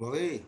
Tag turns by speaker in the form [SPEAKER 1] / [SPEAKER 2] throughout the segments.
[SPEAKER 1] Boleh.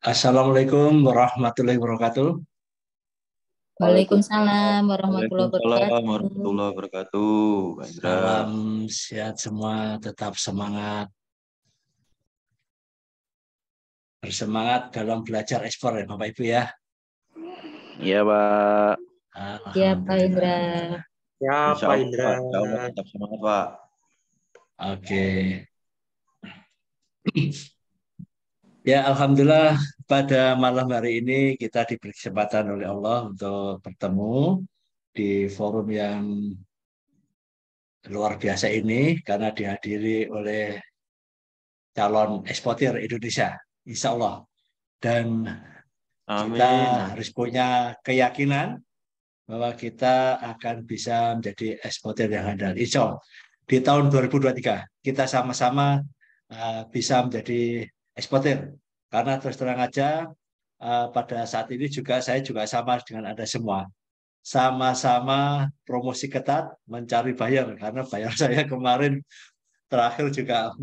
[SPEAKER 2] Assalamualaikum warahmatullahi wabarakatuh.
[SPEAKER 3] Waalaikumsalam warahmatullahi
[SPEAKER 4] Waalaikumsalam
[SPEAKER 3] wabarakatuh.
[SPEAKER 4] warahmatullahi wabarakatuh. Kak Indra.
[SPEAKER 2] Salam sehat semua, tetap semangat. Bersemangat dalam belajar ekspor ya Bapak Ibu ya.
[SPEAKER 4] Iya, Pak.
[SPEAKER 3] Ya, Pak Indra.
[SPEAKER 2] Alhamdulillah.
[SPEAKER 1] Ya,
[SPEAKER 4] Insya
[SPEAKER 1] Pak
[SPEAKER 4] Allah,
[SPEAKER 1] Indra.
[SPEAKER 4] Pak. Insya Allah tetap semangat, Pak.
[SPEAKER 2] Oke. Ya, Alhamdulillah pada malam hari ini kita diberi kesempatan oleh Allah untuk bertemu di forum yang luar biasa ini karena dihadiri oleh calon eksportir Indonesia, Insya Allah. Dan kita
[SPEAKER 4] Amin.
[SPEAKER 2] harus punya keyakinan bahwa kita akan bisa menjadi eksportir yang handal. Insya Allah di tahun 2023 kita sama-sama bisa menjadi eksportir. Karena terus terang aja pada saat ini juga saya juga sama dengan Anda semua. Sama-sama promosi ketat mencari buyer karena buyer saya kemarin terakhir juga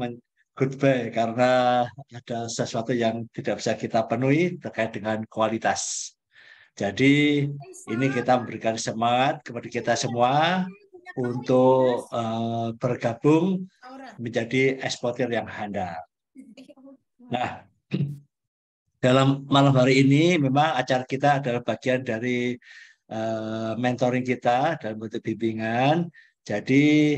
[SPEAKER 2] goodbye karena ada sesuatu yang tidak bisa kita penuhi terkait dengan kualitas. Jadi ini kita memberikan semangat kepada kita semua untuk bergabung menjadi eksportir yang handal. Nah, dalam malam hari ini memang acara kita adalah bagian dari mentoring kita dan bentuk bimbingan. Jadi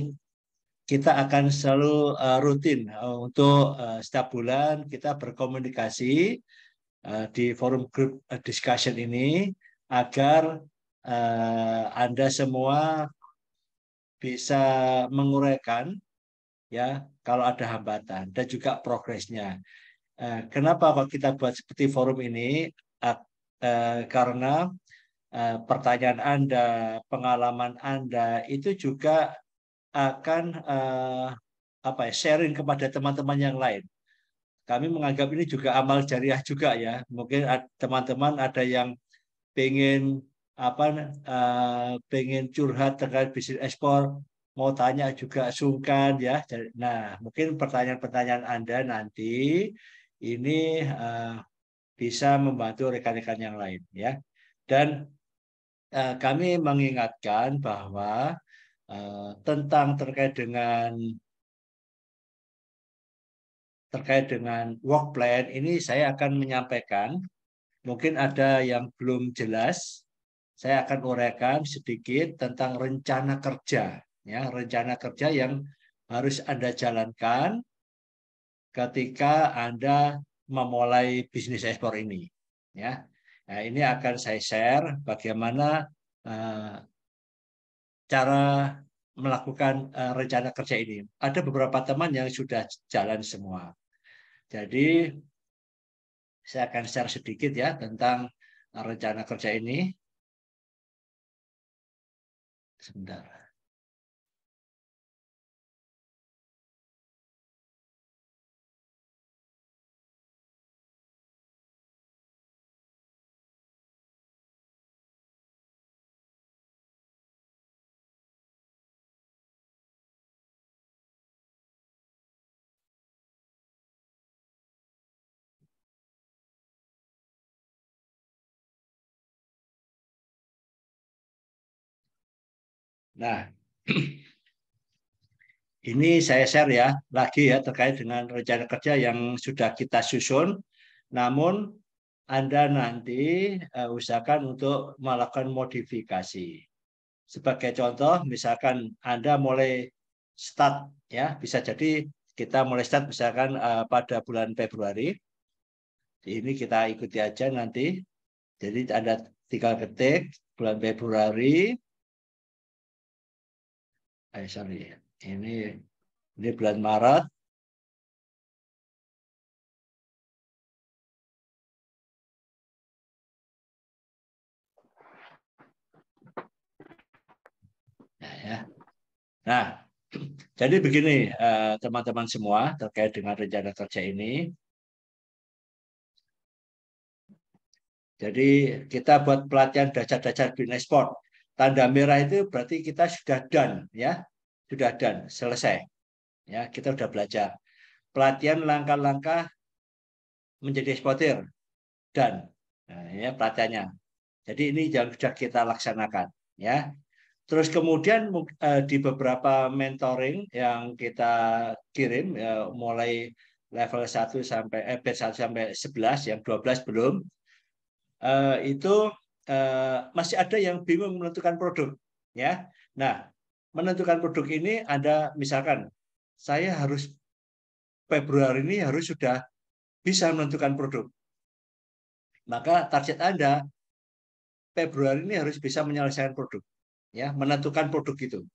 [SPEAKER 2] kita akan selalu rutin untuk setiap bulan kita berkomunikasi di forum group discussion ini agar Anda semua bisa menguraikan ya kalau ada hambatan dan juga progresnya. Kenapa kok kita buat seperti forum ini? Karena pertanyaan Anda, pengalaman Anda itu juga akan sharing kepada teman-teman yang lain. Kami menganggap ini juga amal jariah juga ya. Mungkin teman-teman ada yang pengen pengen curhat terkait bisnis ekspor, mau tanya juga sungkan ya. Nah, mungkin pertanyaan-pertanyaan Anda nanti ini bisa membantu rekan-rekan yang lain ya. Dan kami mengingatkan bahwa tentang terkait dengan work plan ini saya akan menyampaikan. Mungkin ada yang belum jelas, saya akan uraikan sedikit tentang rencana kerja. Ya, rencana kerja yang harus Anda jalankan ketika Anda memulai bisnis ekspor ini. Ya, nah, ini akan saya share bagaimana cara melakukan rencana kerja ini. Ada beberapa teman yang sudah jalan semua. Jadi saya akan share sedikit ya tentang rencana kerja ini. Sebentar. Nah, ini saya share ya lagi ya terkait dengan rencana kerja yang sudah kita susun. Namun Anda nanti usahakan untuk melakukan modifikasi. Sebagai contoh, misalkan Anda mulai start ya, bisa jadi kita mulai start misalkan pada bulan Februari. Ini kita ikuti aja nanti. Jadi Anda tinggal ketik bulan Februari. Sorry, ini bulan Maret. Ya. Nah, jadi begini teman-teman semua terkait dengan rencana kerja ini. Jadi kita buat pelatihan dasar-dasar bisnis ekspor. Tanda merah itu berarti kita sudah done ya, sudah done, selesai. Ya, kita sudah belajar. Pelatihan langkah-langkah menjadi eksportir dan nah, ya pelatihannya. Jadi ini yang sudah kita laksanakan ya. Terus kemudian di beberapa mentoring yang kita kirim mulai level 1 sampai B1 sampai 11 yang 12 belum itu masih ada yang bingung menentukan produk ya. Nah, menentukan produk ini ada misalkan saya harus Februari ini harus sudah bisa menentukan produk. Maka target Anda Februari ini harus bisa menyelesaikan produk ya, menentukan produk itu.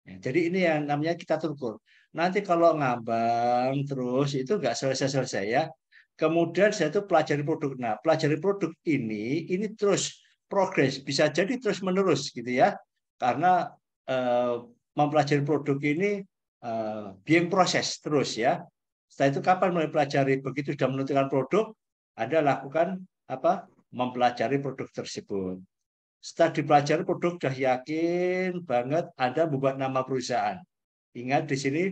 [SPEAKER 2] Ya, jadi ini yang namanya kita terukur. Nanti kalau ngambang terus itu nggak selesai-selesai ya. Kemudian saya itu pelajari produk. Nah, pelajari produk ini terus progres, bisa jadi terus menerus gitu ya. Karena mempelajari produk ini being proses terus ya. Setelah itu kapan mulai pelajari? Begitu sudah menentukan produk, Anda lakukan apa? Mempelajari produk tersebut. Setelah dipelajari produk sudah yakin banget Anda membuat nama perusahaan. Ingat di sini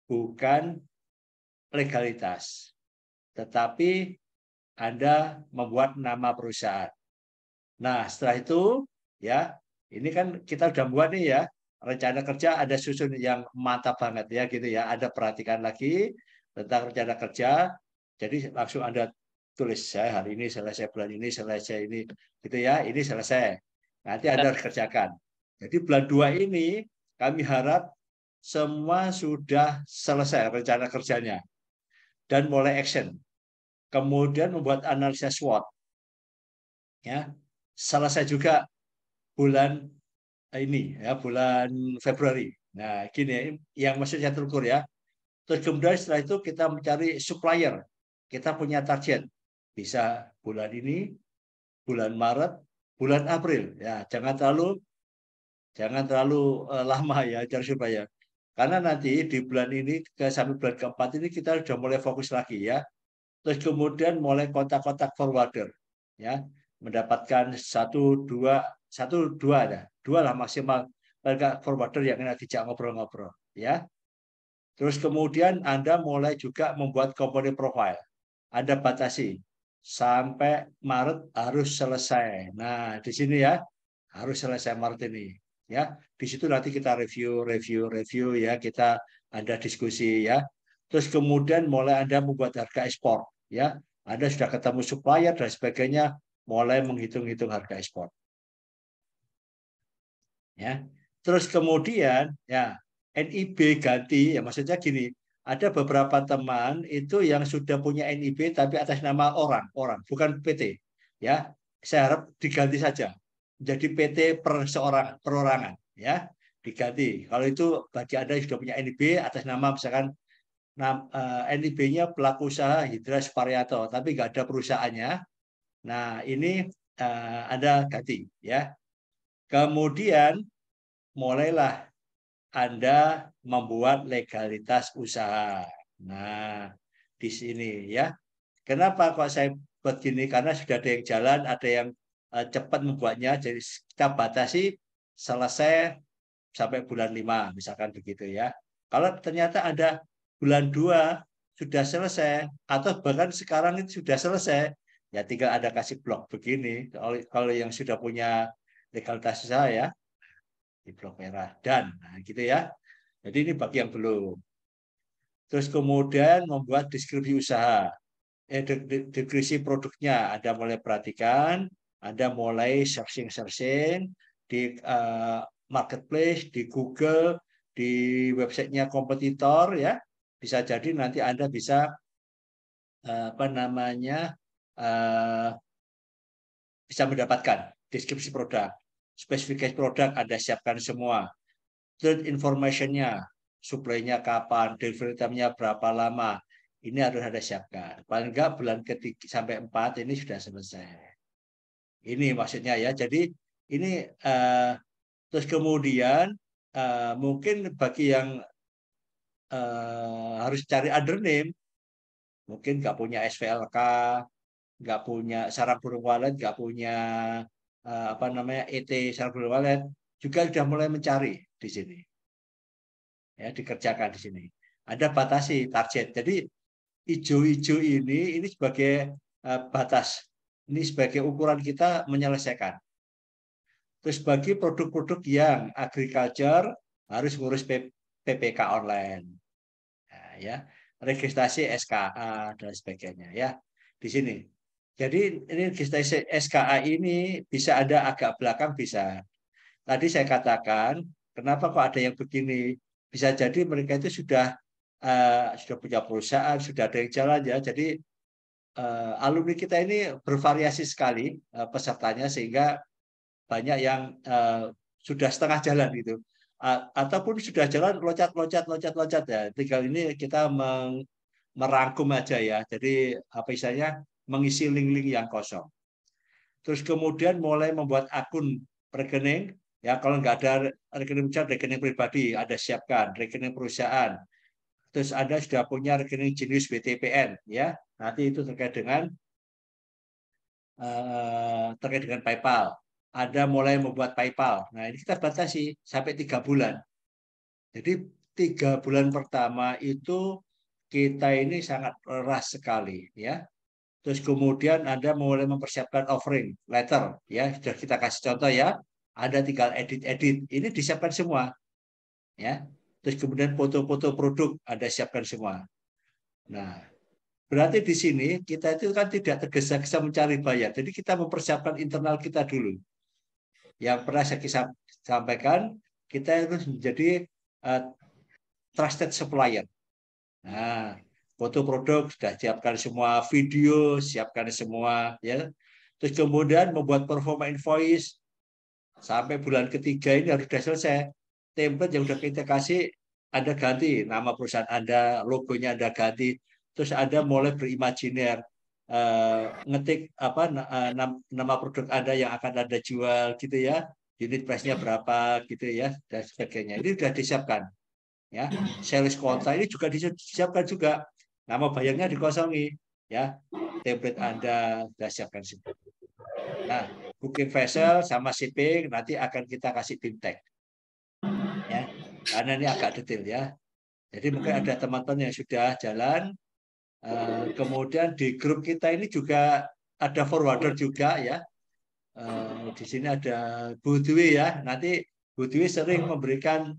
[SPEAKER 2] bukan legalitas, tetapi Anda membuat nama perusahaan. Nah, setelah itu ya, ini kan kita sudah buat nih ya, rencana kerja ada susun yang mantap banget ya gitu ya. Ada perhatikan lagi tentang rencana kerja. Jadi langsung Anda tulis saya hari ini selesai, bulan ini selesai ini gitu ya, ini selesai. Nanti Anda harus kerjakan. Jadi bulan 2 ini kami harap semua sudah selesai rencana kerjanya dan mulai action. Kemudian membuat analisa SWOT. Ya. Selesai juga bulan ini ya, bulan Februari. Nah, gini yang maksudnya terukur ya. Terus kemudian setelah itu kita mencari supplier. Kita punya target. Bisa bulan ini, bulan Maret, bulan April. Ya, jangan terlalu lama ya cari supplier. Karena nanti di bulan ini sampai bulan keempat ini kita sudah mulai fokus lagi ya. Terus kemudian mulai kontak-kontak forwarder ya, mendapatkan satu dua ya, dua lah maksimal forwarder yang enak dijak ngobrol-ngobrol ya. Terus kemudian Anda mulai juga membuat company profile. Anda batasi sampai Maret harus selesai. Nah, di sini ya harus selesai Maret ini. Ya, di situ nanti kita review ya, kita ada diskusi ya. Terus kemudian mulai Anda membuat harga ekspor ya. Anda sudah ketemu supplier dan sebagainya, mulai menghitung-hitung harga ekspor. Ya. Terus kemudian ya NIB ganti ya, maksudnya gini, ada beberapa teman itu yang sudah punya NIB tapi atas nama orang bukan PT ya. Saya harap diganti saja jadi PT perorangan ya, diganti. Kalau itu bagi Anda yang sudah punya NIB atas nama misalkan NIB-nya pelaku usaha Hidra Suparyato, tapi nggak ada perusahaannya. Nah, ini Anda ganti ya. Kemudian mulailah Anda membuat legalitas usaha. Nah, di sini ya. Kenapa kok saya buat gini? Karena sudah ada yang jalan, ada yang cepat membuatnya. Jadi kita batasi selesai sampai bulan 5, misalkan begitu ya. Kalau ternyata ada bulan 2 sudah selesai, atau bahkan sekarang itu sudah selesai, ya tinggal ada kasih blok begini. Kalau yang sudah punya legalitas usaha ya, di blok merah. Dan, nah gitu ya. Jadi ini bagi yang belum. Terus kemudian membuat deskripsi usaha. Deskripsi produknya, Anda mulai perhatikan, Anda mulai searching di marketplace, di Google, di websitenya kompetitor ya. Bisa jadi nanti Anda bisa bisa mendapatkan deskripsi produk, spesifikasi produk Anda siapkan semua, trade information-nya, supply-nya kapan, delivery time-nya berapa lama, ini harus Anda siapkan. Paling enggak bulan ketiga sampai 4 ini sudah selesai. Ini maksudnya ya. Jadi ini terus kemudian mungkin bagi yang harus cari under name, mungkin nggak punya SVLK, nggak punya sarang burung walet, nggak punya ET sarang burung walet, juga sudah mulai mencari di sini. Ya, dikerjakan di sini. Ada batasi target. Jadi hijau-hijau ini sebagai batas. Ini sebagai ukuran kita menyelesaikan. Terus bagi produk-produk yang agriculture harus ngurus PPK online. Nah, ya, registrasi SKA dan sebagainya ya. Di sini. Jadi ini registrasi SKA ini bisa ada agak belakang bisa. Tadi saya katakan, kenapa kok ada yang begini? Bisa jadi mereka itu sudah punya perusahaan, sudah ada yang jalan ya. Jadi alumni kita ini bervariasi sekali pesertanya sehingga banyak yang sudah setengah jalan gitu. Ataupun sudah jalan loncat ya. Tinggal ini kita merangkum aja ya. Jadi apa istilahnya mengisi link-link yang kosong. Terus kemudian mulai membuat akun rekening. Ya, kalau nggak ada rekening pribadi, ada siapkan rekening perusahaan. Terus Anda sudah punya rekening jenis BTPN, ya. Nanti itu terkait dengan PayPal. Ada mulai membuat PayPal. Nah, ini kita batasi sampai 3 bulan. Jadi 3 bulan pertama itu kita ini sangat keras sekali, ya. Terus kemudian Anda mulai mempersiapkan offering letter, ya. Sudah kita kasih contoh ya. Ada tinggal edit. Ini disiapkan semua, ya. Terus kemudian foto-foto produk Anda siapkan semua. Nah, berarti di sini kita itu kan tidak tergesa-gesa mencari bayar. Jadi kita mempersiapkan internal kita dulu. Yang pernah saya sampaikan, kita harus menjadi trusted supplier. Nah, foto produk sudah siapkan semua, video siapkan semua, ya. Terus kemudian membuat performa invoice sampai bulan ketiga ini harus sudah selesai. Template yang sudah kita kasih Anda ganti nama perusahaan Anda, logonya Anda ganti. Terus Anda mulai berimajiner, ngetik nama produk Anda yang akan Anda jual gitu ya, unit price-nya berapa gitu ya, dan sebagainya. Ini sudah disiapkan ya. Sales kontak ini juga disiapkan juga, nama bayarnya dikosongi ya, template Anda sudah siapkan semua. Nah, booking vessel sama shipping nanti akan kita kasih tim tag ya, karena ini agak detail ya. Jadi mungkin ada teman-teman yang sudah jalan. Kemudian di grup kita ini juga ada forwarder juga ya. Di sini ada Bu Dwi ya. Nanti Bu Dwi sering memberikan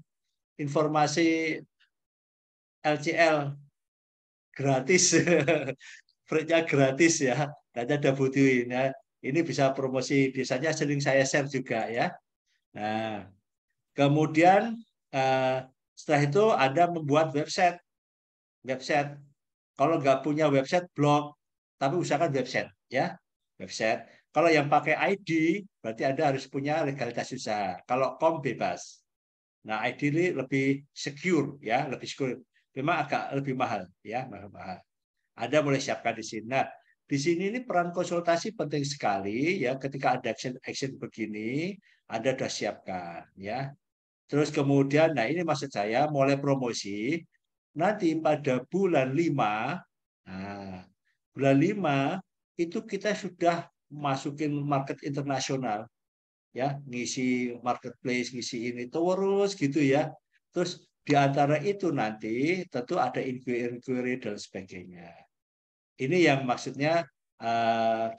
[SPEAKER 2] informasi LCL gratis, free-nya gratis ya. Nanti ada Bu Dwi. Nah, ini bisa promosi, biasanya sering saya share juga ya. Nah, kemudian setelah itu Anda membuat website. Kalau nggak punya website, blog, tapi usahakan website, ya, website. Kalau yang pakai ID, berarti Anda harus punya legalitas usaha. Kalau kom bebas. Nah, ideally lebih secure ya, lebih secure. Memang agak lebih mahal ya, mahal. Anda boleh siapkan di sini. Nah, di sini ini peran konsultasi penting sekali ya. Ketika ada action begini, Anda sudah siapkan ya. Terus kemudian, nah ini maksud saya mulai promosi nanti pada bulan 5. Nah, bulan 5 itu kita sudah masukin market internasional ya, ngisi marketplace, ngisi ini terus gitu ya. Terus di antara itu nanti tentu ada inquiry dan sebagainya. Ini yang maksudnya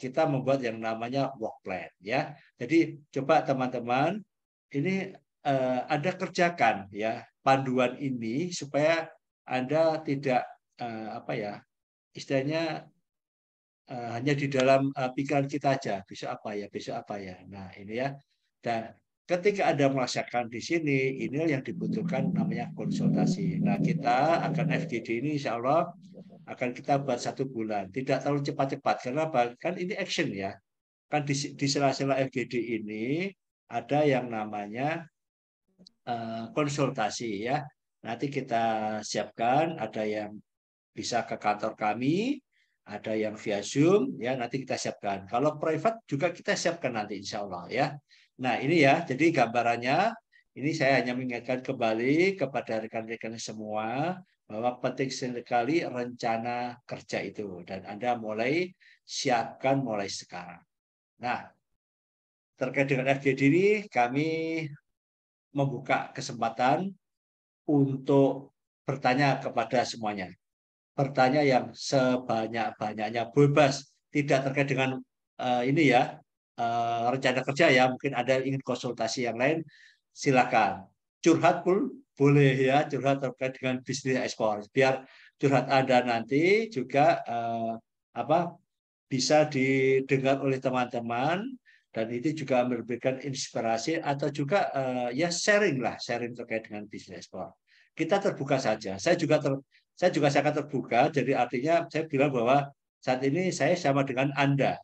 [SPEAKER 2] kita membuat yang namanya work plan ya. Jadi coba teman-teman ini Anda kerjakan ya panduan ini supaya Anda tidak apa ya istilahnya hanya di dalam pikiran kita aja besok apa ya besok apa ya. Nah ini ya. Dan ketika Anda merasakan di sini, ini yang dibutuhkan namanya konsultasi. Nah kita akan FGD ini Insya Allah akan kita buat 1 bulan, tidak terlalu cepat-cepat karena bahkan ini action ya. Kan di sela-sela FGD ini ada yang namanya konsultasi ya. Nanti kita siapkan, ada yang bisa ke kantor kami, ada yang via Zoom ya, nanti kita siapkan. Kalau private juga kita siapkan nanti insya Allah ya. Nah ini ya, jadi gambarannya ini saya hanya mengingatkan kembali kepada rekan-rekan semua bahwa penting sekali rencana kerja itu dan Anda mulai siapkan mulai sekarang. Nah, terkait dengan FGD ini kami membuka kesempatan untuk bertanya kepada semuanya. Bertanya yang sebanyak-banyaknya, bebas, tidak terkait dengan ini ya, rencana kerja ya, mungkin ada yang ingin konsultasi yang lain, silakan. Curhat pun boleh ya, curhat terkait dengan bisnis ekspor. Biar curhat Anda nanti juga bisa didengar oleh teman-teman dan itu juga memberikan inspirasi atau juga ya sharing lah, sharing terkait dengan bisnis ekspor. Kita terbuka saja. Saya juga sangat terbuka. Jadi artinya saya bilang bahwa saat ini saya sama dengan Anda.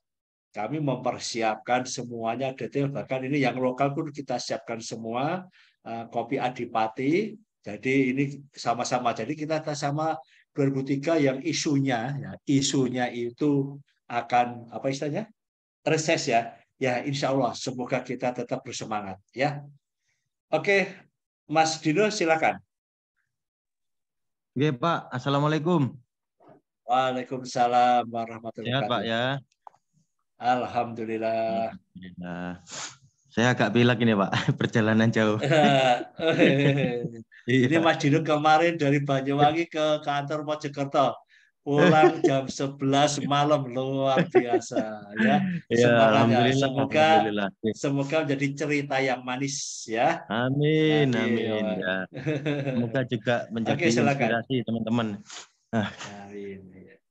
[SPEAKER 2] Kami mempersiapkan semuanya detail. Bahkan ini yang lokal pun kita siapkan semua. Kopi Adipati. Jadi ini sama-sama. Jadi kita sama 2003 yang isunya, ya, isunya itu akan apa istilahnya reses ya. Ya insya Allah semoga kita tetap bersemangat ya. Oke, Mas Dino silakan.
[SPEAKER 1] Oke Pak, Assalamualaikum.
[SPEAKER 2] Waalaikumsalam warahmatullahi
[SPEAKER 1] Sehat Pak
[SPEAKER 2] wabarakatuh.
[SPEAKER 1] ya.
[SPEAKER 2] Alhamdulillah.
[SPEAKER 1] Alhamdulillah. Saya agak pilek ini Pak, perjalanan jauh.
[SPEAKER 2] Ini
[SPEAKER 1] Iya.
[SPEAKER 2] Mas Dino kemarin dari Banyuwangi ke kantor Mojokerto. Pulang jam 11 malam, luar biasa ya.
[SPEAKER 1] Ya,
[SPEAKER 2] Semangatnya.
[SPEAKER 1] alhamdulillah,
[SPEAKER 2] Semoga
[SPEAKER 1] alhamdulillah.
[SPEAKER 2] semoga menjadi cerita yang manis ya.
[SPEAKER 1] Amin,
[SPEAKER 2] Nanti,
[SPEAKER 1] amin ya. Semoga juga menjadi
[SPEAKER 2] Oke, silakan.
[SPEAKER 1] inspirasi teman-teman. Nah,
[SPEAKER 2] Amin.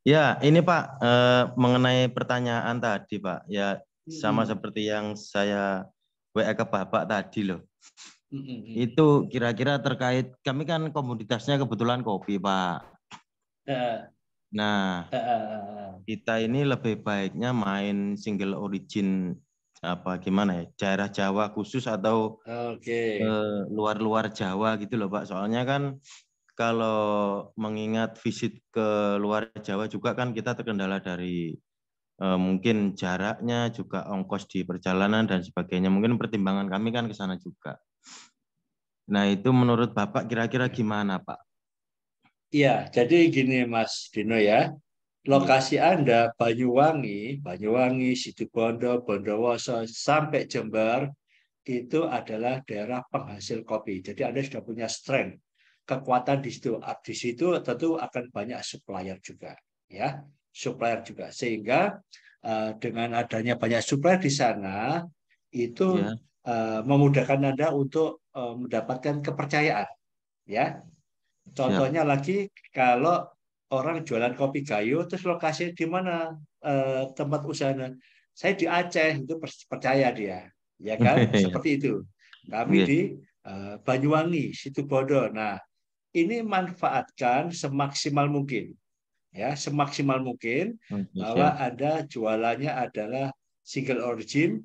[SPEAKER 1] ya, ini Pak mengenai pertanyaan tadi Pak, ya sama seperti yang saya WA ke Bapak tadi loh. Itu kira-kira terkait kami kan komoditasnya kebetulan kopi Pak. Nah, kita ini lebih baiknya main single origin apa gimana ya, daerah Jawa khusus atau luar-luar Jawa gitu loh Pak. Soalnya kan kalau mengingat visit ke luar Jawa juga kan kita terkendala dari mungkin jaraknya juga ongkos di perjalanan dan sebagainya. Mungkin pertimbangan kami kan ke sana juga. Nah, itu menurut Bapak kira-kira gimana Pak?
[SPEAKER 2] Iya, jadi gini Mas Dino ya. Lokasi Anda Banyuwangi, Situbondo, Bondowoso sampai Jember itu adalah daerah penghasil kopi. Jadi Anda sudah punya strength, kekuatan di situ. Di situ tentu akan banyak supplier juga, ya, supplier juga. Sehingga dengan adanya banyak supplier di sana itu memudahkan Anda untuk mendapatkan kepercayaan, ya. Contohnya lagi kalau orang jualan kopi gayo terus lokasi di mana tempat usahanya, saya di Aceh itu percaya dia ya kan seperti itu. Kami di Banyuwangi Situbondo. Nah ini manfaatkan semaksimal mungkin ya, semaksimal mungkin bahwa Anda jualannya adalah single origin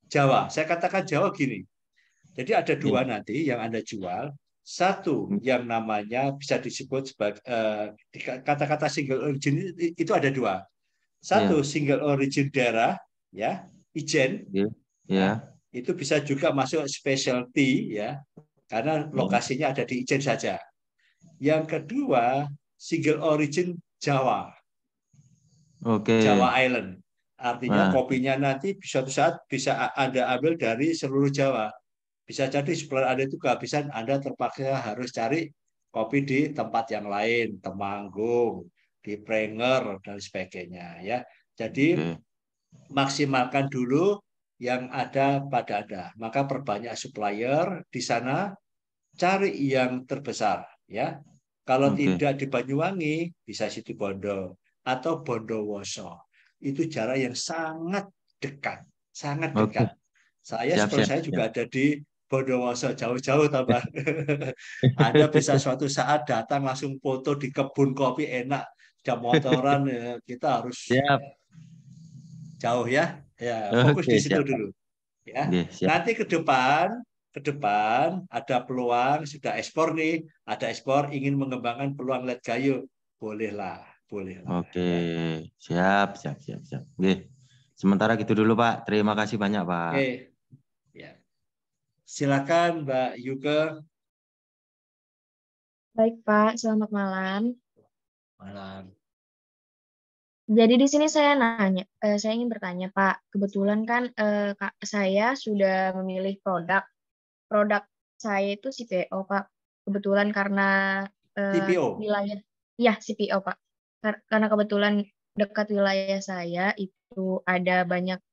[SPEAKER 2] Jawa. Saya katakan Jawa gini, Jadi ada dua nanti yang Anda jual. Satu yang namanya bisa disebut sebagai kata-kata single origin itu ada dua. Satu single origin daerah, ya, ijen, ya, itu bisa juga masuk specialty, ya, karena lokasinya ada di ijen saja. Yang kedua single origin Jawa, Jawa Island. Artinya kopinya nanti suatu saat bisa Anda ambil dari seluruh Jawa. Bisa jadi sebelum Anda itu kehabisan, Anda terpaksa harus cari kopi di tempat yang lain, Temanggung, di Prenger, dan sebagainya. Ya, jadi maksimalkan dulu yang ada pada Anda. Maka perbanyak supplier di sana, cari yang terbesar. Ya, kalau tidak di Banyuwangi, bisa Situbondo atau Bondowoso. Itu jarak yang sangat dekat, sangat dekat. Saya juga ada di Bondowoso, jauh-jauh tambah. Anda bisa suatu saat datang langsung foto di kebun kopi enak, jam motoran, ya, kita harus jauh, ya. Ya, fokus di situ dulu. Ya. Nanti ke depan ada peluang, sudah ekspor nih, ada ekspor, ingin mengembangkan peluang Let Gayo, bolehlah.
[SPEAKER 1] Oke, siap. Oke. Sementara gitu dulu Pak. Terima kasih banyak Pak.
[SPEAKER 2] Oke. Ya. Silakan Mbak Yuke.
[SPEAKER 3] Baik Pak, selamat malam.
[SPEAKER 2] Malam.
[SPEAKER 3] Jadi di sini saya ingin bertanya Pak. Kebetulan kan saya sudah memilih produk saya itu CPO Pak. Kebetulan karena
[SPEAKER 2] CPO.
[SPEAKER 3] wilayah, ya CPO Pak. Karena kebetulan dekat wilayah saya itu ada banyak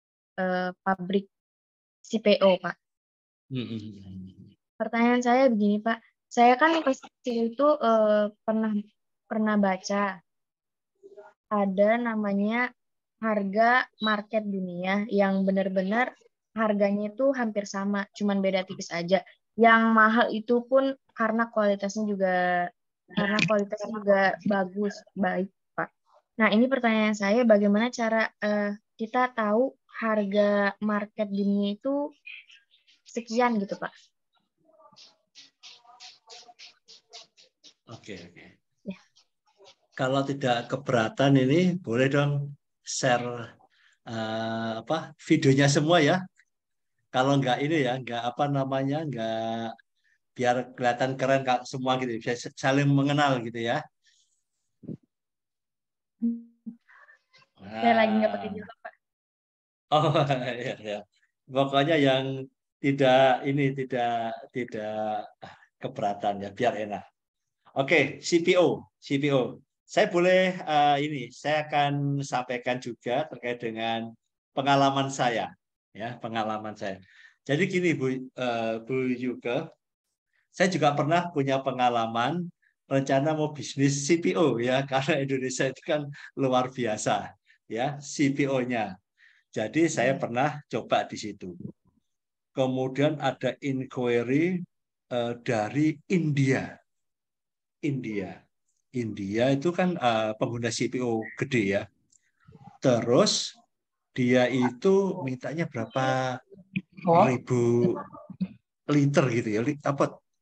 [SPEAKER 3] pabrik CPO Pak. Pertanyaan saya begini Pak, saya kan pasti itu pernah baca ada namanya harga market dunia yang benar-benar harganya itu hampir sama, cuman beda tipis aja. Yang mahal itu pun karena kualitasnya juga bagus, baik Pak. Nah ini pertanyaan saya, bagaimana cara kita tahu harga market dunia itu sekian gitu Pak?
[SPEAKER 2] Oke. Ya. Kalau tidak keberatan ini boleh dong share videonya semua ya. Kalau nggak ini ya, nggak biar kelihatan keren semua gitu, bisa saling mengenal gitu ya.
[SPEAKER 3] Saya lagi nggak pakai jilbab Pak.
[SPEAKER 2] Oh ya. Pokoknya yang tidak keberatan ya, biar enak. Oke, CPO. Saya boleh saya akan sampaikan juga terkait dengan pengalaman saya, ya, pengalaman saya. Jadi gini Bu Yuke, saya juga pernah punya pengalaman rencana mau bisnis CPO ya, karena Indonesia itu kan luar biasa ya CPO-nya. Jadi saya pernah coba di situ. Kemudian ada inquiry dari India. India itu kan pengguna CPO gede ya. Terus dia itu mintanya berapa ribu liter gitu ya.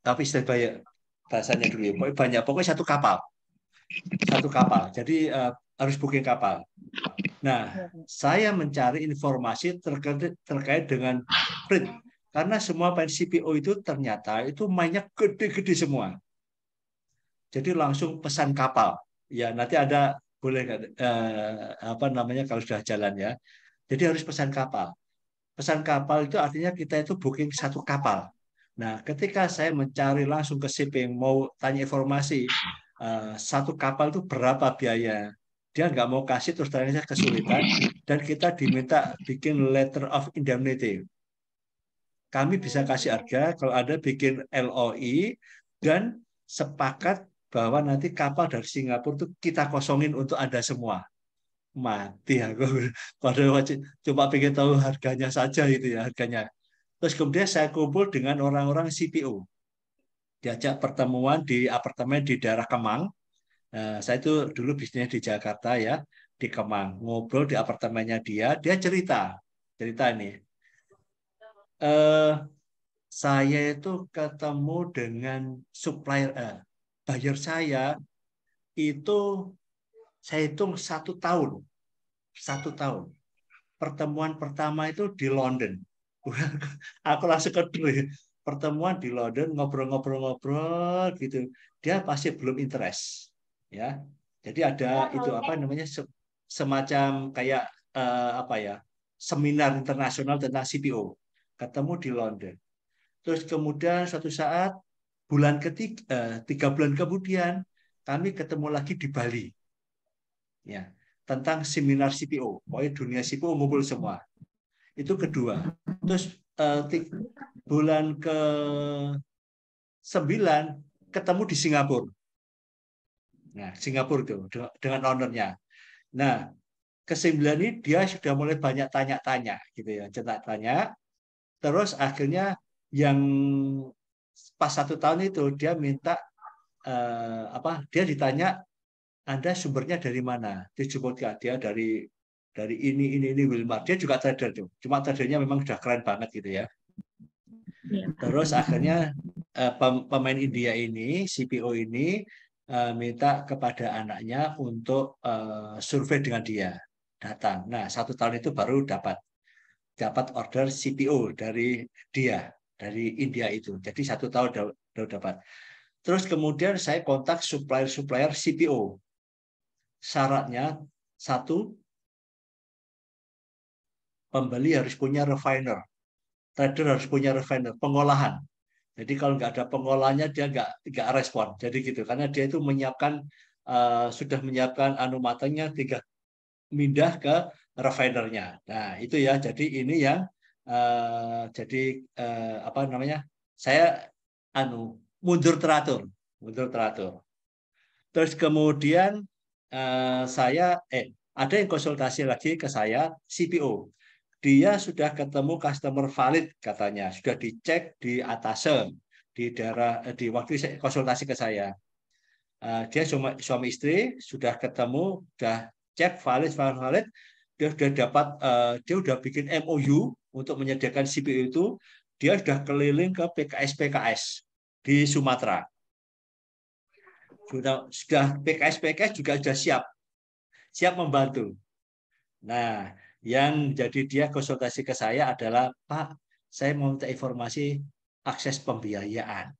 [SPEAKER 2] Tapi istilah bahasanya dulu ya. Pokoknya satu kapal. Jadi harus booking kapal. Nah, saya mencari informasi terkait dengan freight. Karena semua CPO itu ternyata itu mainnya gede-gede semua. Jadi langsung pesan kapal. Ya, nanti ada boleh kalau sudah jalan ya. Jadi harus pesan kapal. Pesan kapal itu artinya kita itu booking satu kapal. Nah, ketika saya mencari langsung ke shipping, mau tanya informasi, satu kapal itu berapa biaya? Dia nggak mau kasih, terus ternyata kesulitan, dan kita diminta bikin letter of indemnity. Kami bisa kasih harga kalau ada bikin LOI dan sepakat bahwa nanti kapal dari Singapura itu kita kosongin untuk Anda semua. Mati aku. Padahal coba pengen tahu harganya saja itu ya, harganya. Terus kemudian saya kumpul dengan orang-orang CPO. Diajak pertemuan di apartemen di daerah Kemang. Nah, saya itu dulu bisnisnya di Jakarta ya, di Kemang. Ngobrol di apartemennya dia cerita ini. saya itu ketemu dengan supplier, buyer saya itu saya hitung 1 tahun. 1 tahun. Pertemuan pertama itu di London. Aku langsung ke pertemuan di London, ngobrol-ngobrol-ngobrol gitu. Dia pasti belum interest, ya. Jadi ada itu apa namanya semacam kayak apa ya, seminar internasional tentang CPO. Ketemu di London. Terus kemudian suatu saat bulan ketiga, 3 bulan kemudian kami ketemu lagi di Bali, ya, tentang seminar CPO. Pokoknya dunia CPO ngumpul semua. Itu kedua. Terus bulan ke-9 ketemu di Singapura. Nah, Singapura itu dengan ownernya. Nah, ke-9 ini dia sudah mulai banyak tanya-tanya gitu ya, tanya. Terus akhirnya yang pas 1 tahun itu dia minta apa? Dia ditanya, Anda sumbernya dari mana? Disebutkan dia dari ini Wilmar. Dia juga trader tuh. Cuma tradernya memang sudah keren banget gitu ya. Terus akhirnya pemain India ini, CPO ini minta kepada anaknya untuk survei dengan dia, datang. Nah, 1 tahun itu baru dapat order CPO dari dia, dari India itu. Jadi 1 tahun udah dapat. Terus kemudian saya kontak supplier CPO. Syaratnya satu, pembeli harus punya refiner, trader harus punya refiner, pengolahan. Jadi kalau nggak ada pengolahnya dia nggak respon. Jadi gitu, karena dia itu sudah menyiapkan matangnya, tinggal pindah ke refinernya. Nah itu ya. Jadi ini yang jadi apa namanya? Saya mundur teratur. Terus kemudian saya ada yang konsultasi lagi ke saya, CPO. Dia sudah ketemu customer valid katanya, sudah dicek di atasnya di daerah di waktu saya konsultasi ke saya. Dia suami istri sudah ketemu, sudah cek valid, dia sudah dapat, dia sudah bikin MOU untuk menyediakan CPO itu. Dia sudah keliling ke PKS di Sumatera. Sudah PKS juga sudah siap membantu. Nah, yang jadi dia konsultasi ke saya adalah, Pak, saya mau minta informasi akses pembiayaan.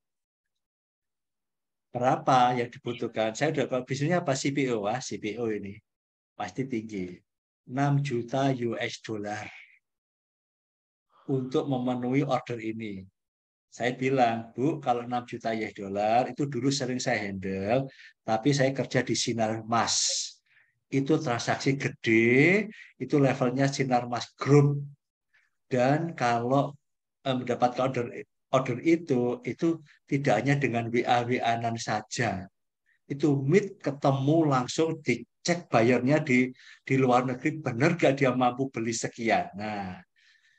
[SPEAKER 2] Berapa yang dibutuhkan? Saya udah bisnisnya apa? CPO, CPO ini pasti tinggi. 6 juta US dollar untuk memenuhi order ini. Saya bilang, Bu, kalau 6 juta US dollar itu dulu sering saya handle, tapi saya kerja di Sinarmas. Itu transaksi gede, itu levelnya Sinarmas Group. Dan kalau mendapatkan order itu tidak hanya dengan WA-WA-an saja. Itu meet, ketemu langsung, dicek bayarnya di luar negeri, benar gak dia mampu beli sekian. Nah,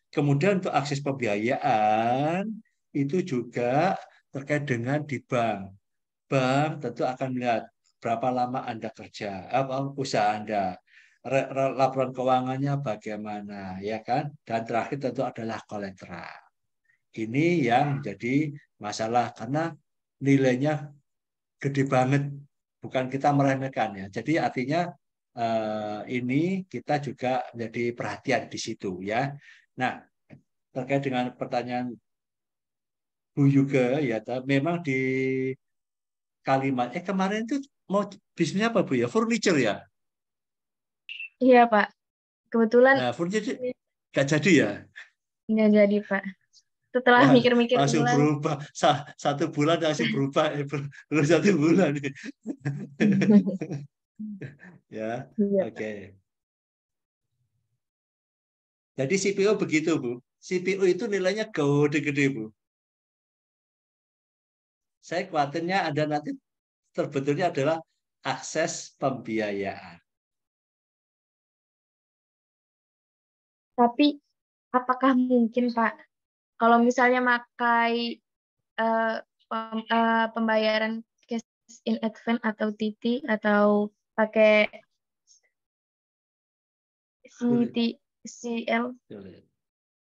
[SPEAKER 2] kemudian untuk akses pembiayaan, itu juga terkait dengan di bank. Bank tentu akan melihat berapa lama Anda kerja, usaha Anda, laporan keuangannya bagaimana, ya kan? Dan terakhir tentu adalah kolateral. Ini yang jadi masalah karena nilainya gede banget, bukan kita meremehkan ya. Jadi artinya ini kita juga jadi perhatian di situ ya. Nah, terkait dengan pertanyaan Bu Yuga ya, memang di Kalimat. Kemarin itu mau bisnisnya apa Bu ya? Furniture ya?
[SPEAKER 3] Iya Pak, kebetulan
[SPEAKER 2] Nah, furniture nggak jadi ya?
[SPEAKER 3] nggak jadi Pak. Setelah
[SPEAKER 2] Wah,
[SPEAKER 3] mikir-mikir
[SPEAKER 2] langsung
[SPEAKER 3] ulang.
[SPEAKER 2] berubah. 1 bulan langsung berubah. Belum 1 bulan. Ya,
[SPEAKER 3] Iya Pak.
[SPEAKER 2] oke. Jadi CPO begitu Bu. CPO itu nilainya gede-gede Bu. Saya khawatirnya ada nanti terbetulnya adalah akses pembiayaan.
[SPEAKER 3] Tapi apakah mungkin Pak, kalau misalnya pakai pembayaran cash in advance atau TT atau pakai CL?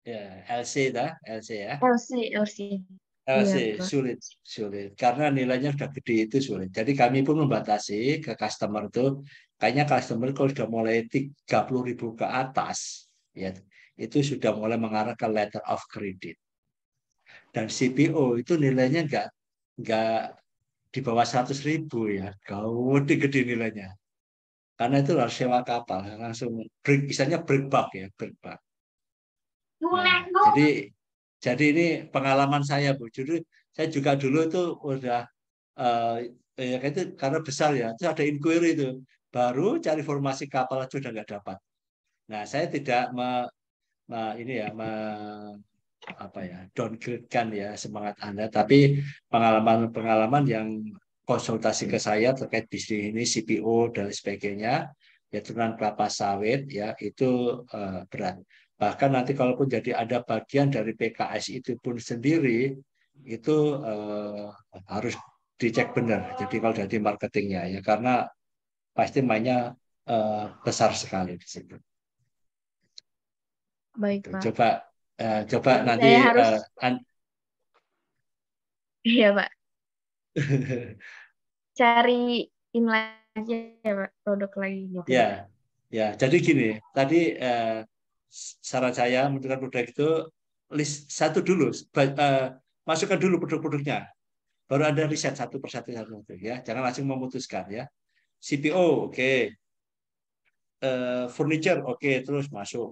[SPEAKER 2] Ya, LC dah, LC ya.
[SPEAKER 3] LC.
[SPEAKER 2] LC
[SPEAKER 3] Iya, Pak.
[SPEAKER 2] sulit karena nilainya sudah gede itu sulit. Jadi kami pun membatasi ke customer itu, kayaknya customer kalau sudah mulai 30.000 ke atas, ya itu sudah mulai mengarah ke letter of credit. Dan CPO itu nilainya nggak di bawah 100.000 ya, gede nilainya. Karena itu harus sewa kapal, langsung break, misalnya break bulk ya, break bulk. Nah, jadi ini pengalaman saya, Bu. Jadi saya juga dulu itu udah ya itu karena besar ya, itu ada inquiry itu, baru cari formasi kapal aja udah nggak dapat. Nah, saya tidak ini ya apa ya downgrade-kan ya semangat Anda, tapi pengalaman-pengalaman yang konsultasi ke saya terkait bisnis ini CPO dan sebagainya, ya turunan kelapa sawit ya itu berat. Bahkan nanti kalaupun jadi ada bagian dari PKS itu pun sendiri itu harus dicek benar. Jadi kalau dari marketingnya ya karena pasti mainnya besar sekali di situ.
[SPEAKER 3] Baik, Pak.
[SPEAKER 2] Coba nanti
[SPEAKER 3] Saya harus iya, Pak. Cari aja ya, Pak, produk lagi gitu.
[SPEAKER 2] Ya, ya. Jadi gini, tadi saran saya menentukan produk itu list satu dulu, masukkan dulu produk-produknya, baru ada riset satu persatu ya. Jangan langsung memutuskan ya. CPO oke. Furniture oke, terus masuk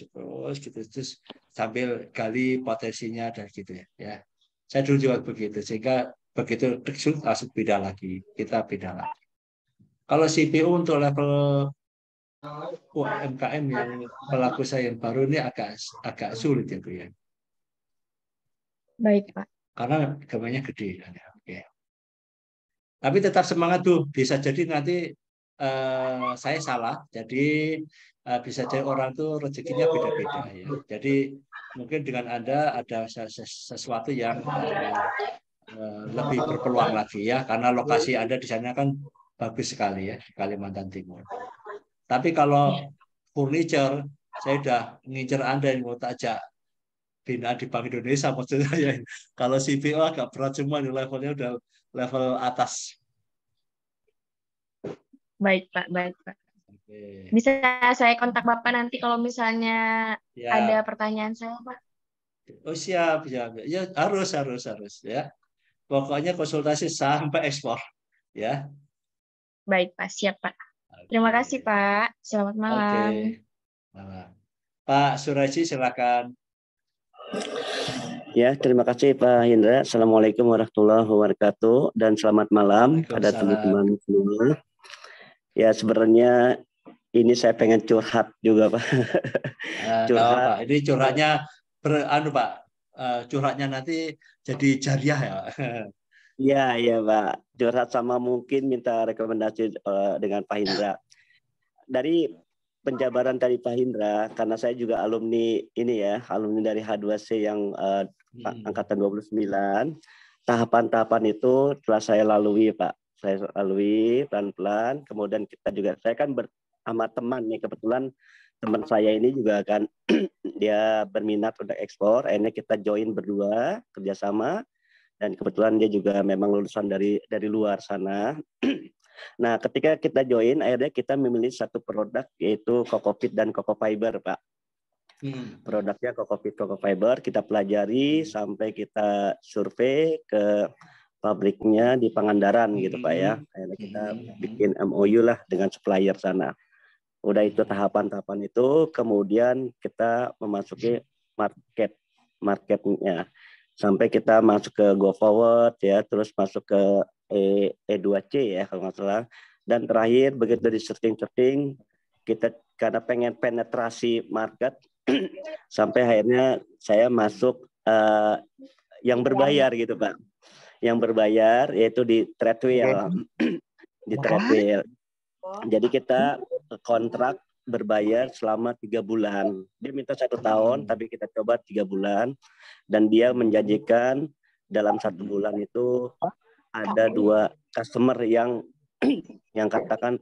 [SPEAKER 2] terus gitu terus sambil gali potensinya dan gitu ya. Ya. Saya dulu juga begitu sehingga begitu langsung beda lagi, kita beda lagi. Kalau CPO untuk level UMKM yang pelaku usaha yang baru ini agak sulit ya Bu ya.
[SPEAKER 3] Baik, Pak.
[SPEAKER 2] Karena gambarnya gede. Oke. Tapi tetap semangat tuh. Bisa jadi nanti saya salah. Jadi bisa jadi orang tuh rezekinya beda-beda ya. Jadi mungkin dengan Anda ada sesuatu yang lebih berpeluang lagi ya. Karena lokasi Anda di sana kan bagus sekali ya di Kalimantan Timur. Tapi kalau furniture, saya udah ngincer Anda yang mau tajak bina di Bank Indonesia maksudnya ya. Kalau CPO agak berat semua nih levelnya udah level atas.
[SPEAKER 3] Baik, Pak.
[SPEAKER 2] Oke.
[SPEAKER 3] Bisa saya kontak Bapak nanti kalau misalnya
[SPEAKER 2] Ya.
[SPEAKER 3] ada pertanyaan saya, Pak?
[SPEAKER 2] Oh siap. Ya harus ya. Pokoknya konsultasi sampai ekspor ya.
[SPEAKER 3] Baik, Pak. Siap, Pak. Terima kasih, Pak. Selamat malam.
[SPEAKER 2] Oke. Malam. Pak Suraji silakan.
[SPEAKER 5] Ya, terima kasih Pak Hendra. Assalamualaikum warahmatullahi wabarakatuh dan selamat malam pada teman-teman semua. Ya, sebenarnya ini saya pengen curhat juga Pak.
[SPEAKER 2] Curhat. Pak. Ini curhatnya Pak. Curhatnya nanti jadi jariah ya.
[SPEAKER 5] Iya Pak. Curhat sama mungkin minta rekomendasi dengan Pak Hendra. Dari penjabaran dari Pak Hendra, karena saya juga alumni ini ya, alumni dari H2C yang angkatan 29. Tahapan-tahapan itu telah saya lalui Pak. Saya lalui pelan-pelan. Kemudian kita juga, saya kan sama teman nih, kebetulan teman saya ini juga kan dia berminat untuk ekspor. Akhirnya kita join berdua kerjasama. Dan kebetulan dia juga memang lulusan dari luar sana. Nah, ketika kita join, akhirnya kita memilih satu produk yaitu Kokopit dan Kokofiber, Pak. Produknya Kokopit, Kokofiber kita pelajari sampai kita survei ke pabriknya di Pangandaran gitu, Pak ya. Akhirnya kita bikin MOU lah dengan supplier sana. Udah itu tahapan-tahapan itu, kemudian kita memasuki marketnya. Sampai kita masuk ke Go Forward ya, terus masuk ke E2C ya kalau nggak salah. Dan terakhir begitu di searching kita karena pengen penetrasi market sampai akhirnya saya masuk yang berbayar gitu Pak. Yang berbayar yaitu di Tradewheel. Di Tradewheel. Jadi kita kontrak berbayar selama 3 bulan. Dia minta 1 tahun, tapi kita coba 3 bulan. Dan dia menjanjikan dalam 1 bulan itu ada 2 customer yang katakan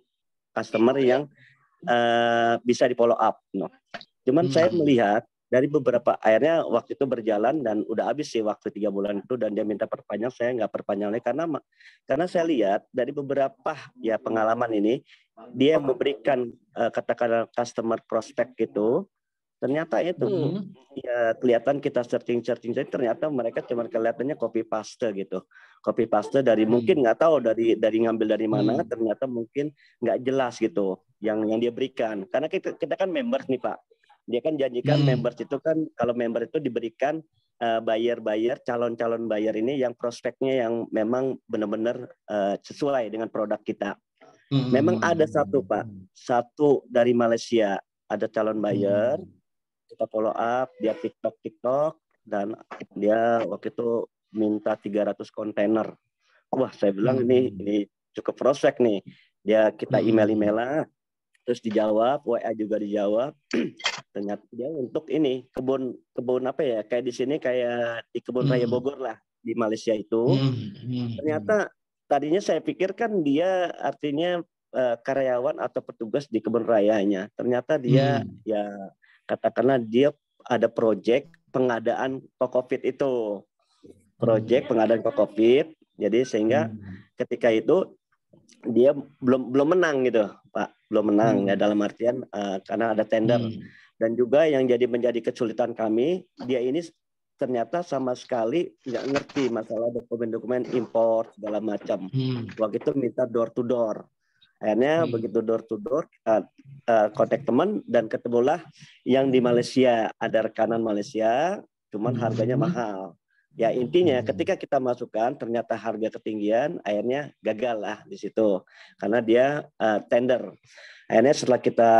[SPEAKER 5] customer yang bisa di follow up. No. Cuman saya melihat dari beberapa, akhirnya waktu itu berjalan dan udah habis sih waktu 3 bulan itu, dan dia minta perpanjang, saya nggak perpanjang lagi karena saya lihat dari beberapa ya pengalaman ini, dia memberikan katakanlah customer prospect gitu, ternyata itu ya kelihatan kita searching ternyata mereka cuma kelihatannya copy paste gitu, copy paste dari mungkin nggak tahu dari ngambil dari mana, ternyata mungkin nggak jelas gitu yang dia berikan, karena kita kan members nih Pak. Dia kan janjikan members itu kan, kalau member itu diberikan buyer calon buyer ini yang prospeknya yang memang benar-benar sesuai dengan produk kita. Memang ada satu Pak, satu dari Malaysia, ada calon buyer, kita follow up, dia TikTok dan dia waktu itu minta 300 kontainer. Wah, saya bilang ini cukup prospek nih. Kita email-emailan, terus dijawab, WA juga dijawab. Ternyata dia untuk ini kebun apa ya, kayak di sini kayak di Kebun Raya Bogor lah di Malaysia itu. Ternyata tadinya saya pikir kan dia artinya karyawan atau petugas di kebun rayanya. Ternyata dia ya katakanlah dia ada proyek pengadaan kokopit itu. Proyek pengadaan kokopit. Jadi sehingga ketika itu dia belum menang gitu Pak, belum menang ya, dalam artian karena ada tender. Dan juga yang menjadi kesulitan kami, dia ini ternyata sama sekali nggak ngerti masalah dokumen-dokumen impor segala macam. Waktu itu minta door to door. Akhirnya begitu door to door kita kontak teman dan ketemulah yang di Malaysia, ada rekanan Malaysia, cuman harganya mahal. Ya intinya ketika kita masukkan ternyata harga ketinggian, akhirnya gagal lah di situ karena dia tender. Akhirnya setelah kita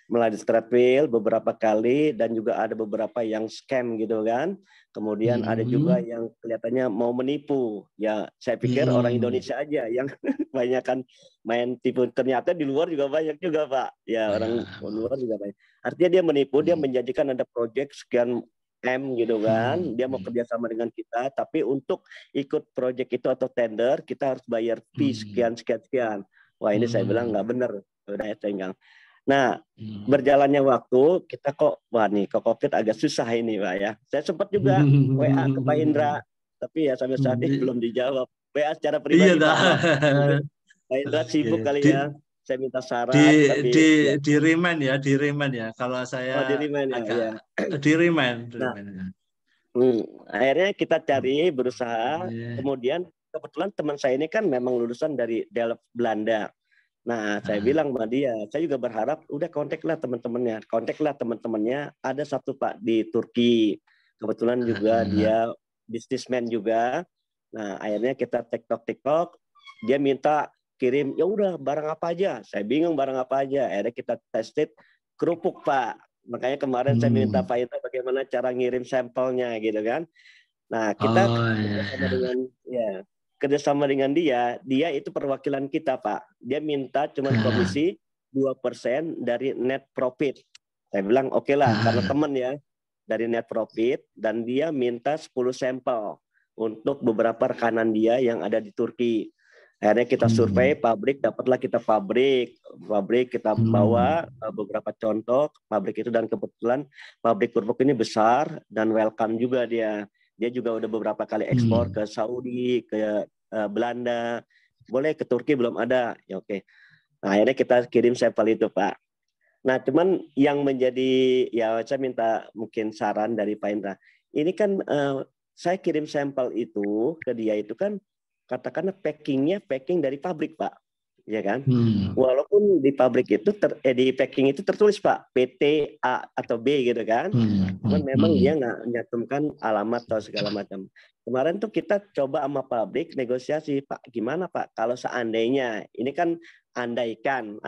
[SPEAKER 5] melalui treadmill beberapa kali dan juga ada beberapa yang scam gitu kan. Kemudian ada juga yang kelihatannya mau menipu. Ya saya pikir orang Indonesia aja yang banyak kan main tipu. Ternyata di luar juga banyak juga Pak. Ya orang luar juga banyak. Artinya dia menipu, dia menjadikan ada proyek sekian M gitu kan. Dia mau kerjasama dengan kita. Tapi untuk ikut proyek itu atau tender kita harus bayar fee sekian. Wah ini saya bilang nggak benar. Udah ya tinggal. Nah, berjalannya waktu, kita wah nih, COVID agak susah ini Pak ya. Saya sempat juga WA ke Pak Indra, tapi ya sampai saat ini belum dijawab. WA secara pribadi Pak. Pak Indra sibuk kali ya. Saya minta saran.
[SPEAKER 2] Di remind ya. Kalau saya
[SPEAKER 5] di remind ya.
[SPEAKER 2] Di remind.
[SPEAKER 5] Akhirnya kita cari, berusaha. Kemudian kebetulan teman saya ini kan memang lulusan dari Delft Belanda. Nah, saya bilang sama dia, saya juga berharap udah kontaklah teman-temannya. Ada satu Pak di Turki. Kebetulan juga dia bisnismen juga. Nah, akhirnya kita TikTok. Dia minta kirim, ya udah barang apa aja. Saya bingung barang apa aja. Akhirnya kita tested kerupuk Pak. Makanya kemarin saya minta Pak Ita bagaimana cara ngirim sampelnya gitu kan. Nah, kita kerjasama dengan dia itu perwakilan kita Pak. Dia minta cuma komisi 2% dari net profit. Saya bilang oke lah karena teman ya dari net profit, dan dia minta 10 sampel untuk beberapa rekanan dia yang ada di Turki. Akhirnya kita survei pabrik, dapatlah kita pabrik kita bawa beberapa contoh pabrik itu, dan kebetulan pabrik kerupuk ini besar dan welcome juga dia. Dia juga udah beberapa kali ekspor ke Saudi, ke Belanda, boleh ke Turki belum ada, ya oke. Nah akhirnya kita kirim sampel itu Pak. Nah cuman yang menjadi ya saya minta mungkin saran dari Pak Indra. Ini kan saya kirim sampel itu ke dia itu kan katakanlah packing dari pabrik Pak. Ya kan? Walaupun di pabrik itu di packing itu tertulis Pak PT A atau B gitu kan. Cuman memang dia nggak nyantumkan alamat atau segala macam. Kemarin tuh kita coba sama pabrik negosiasi Pak, gimana Pak kalau seandainya ini kan andaikan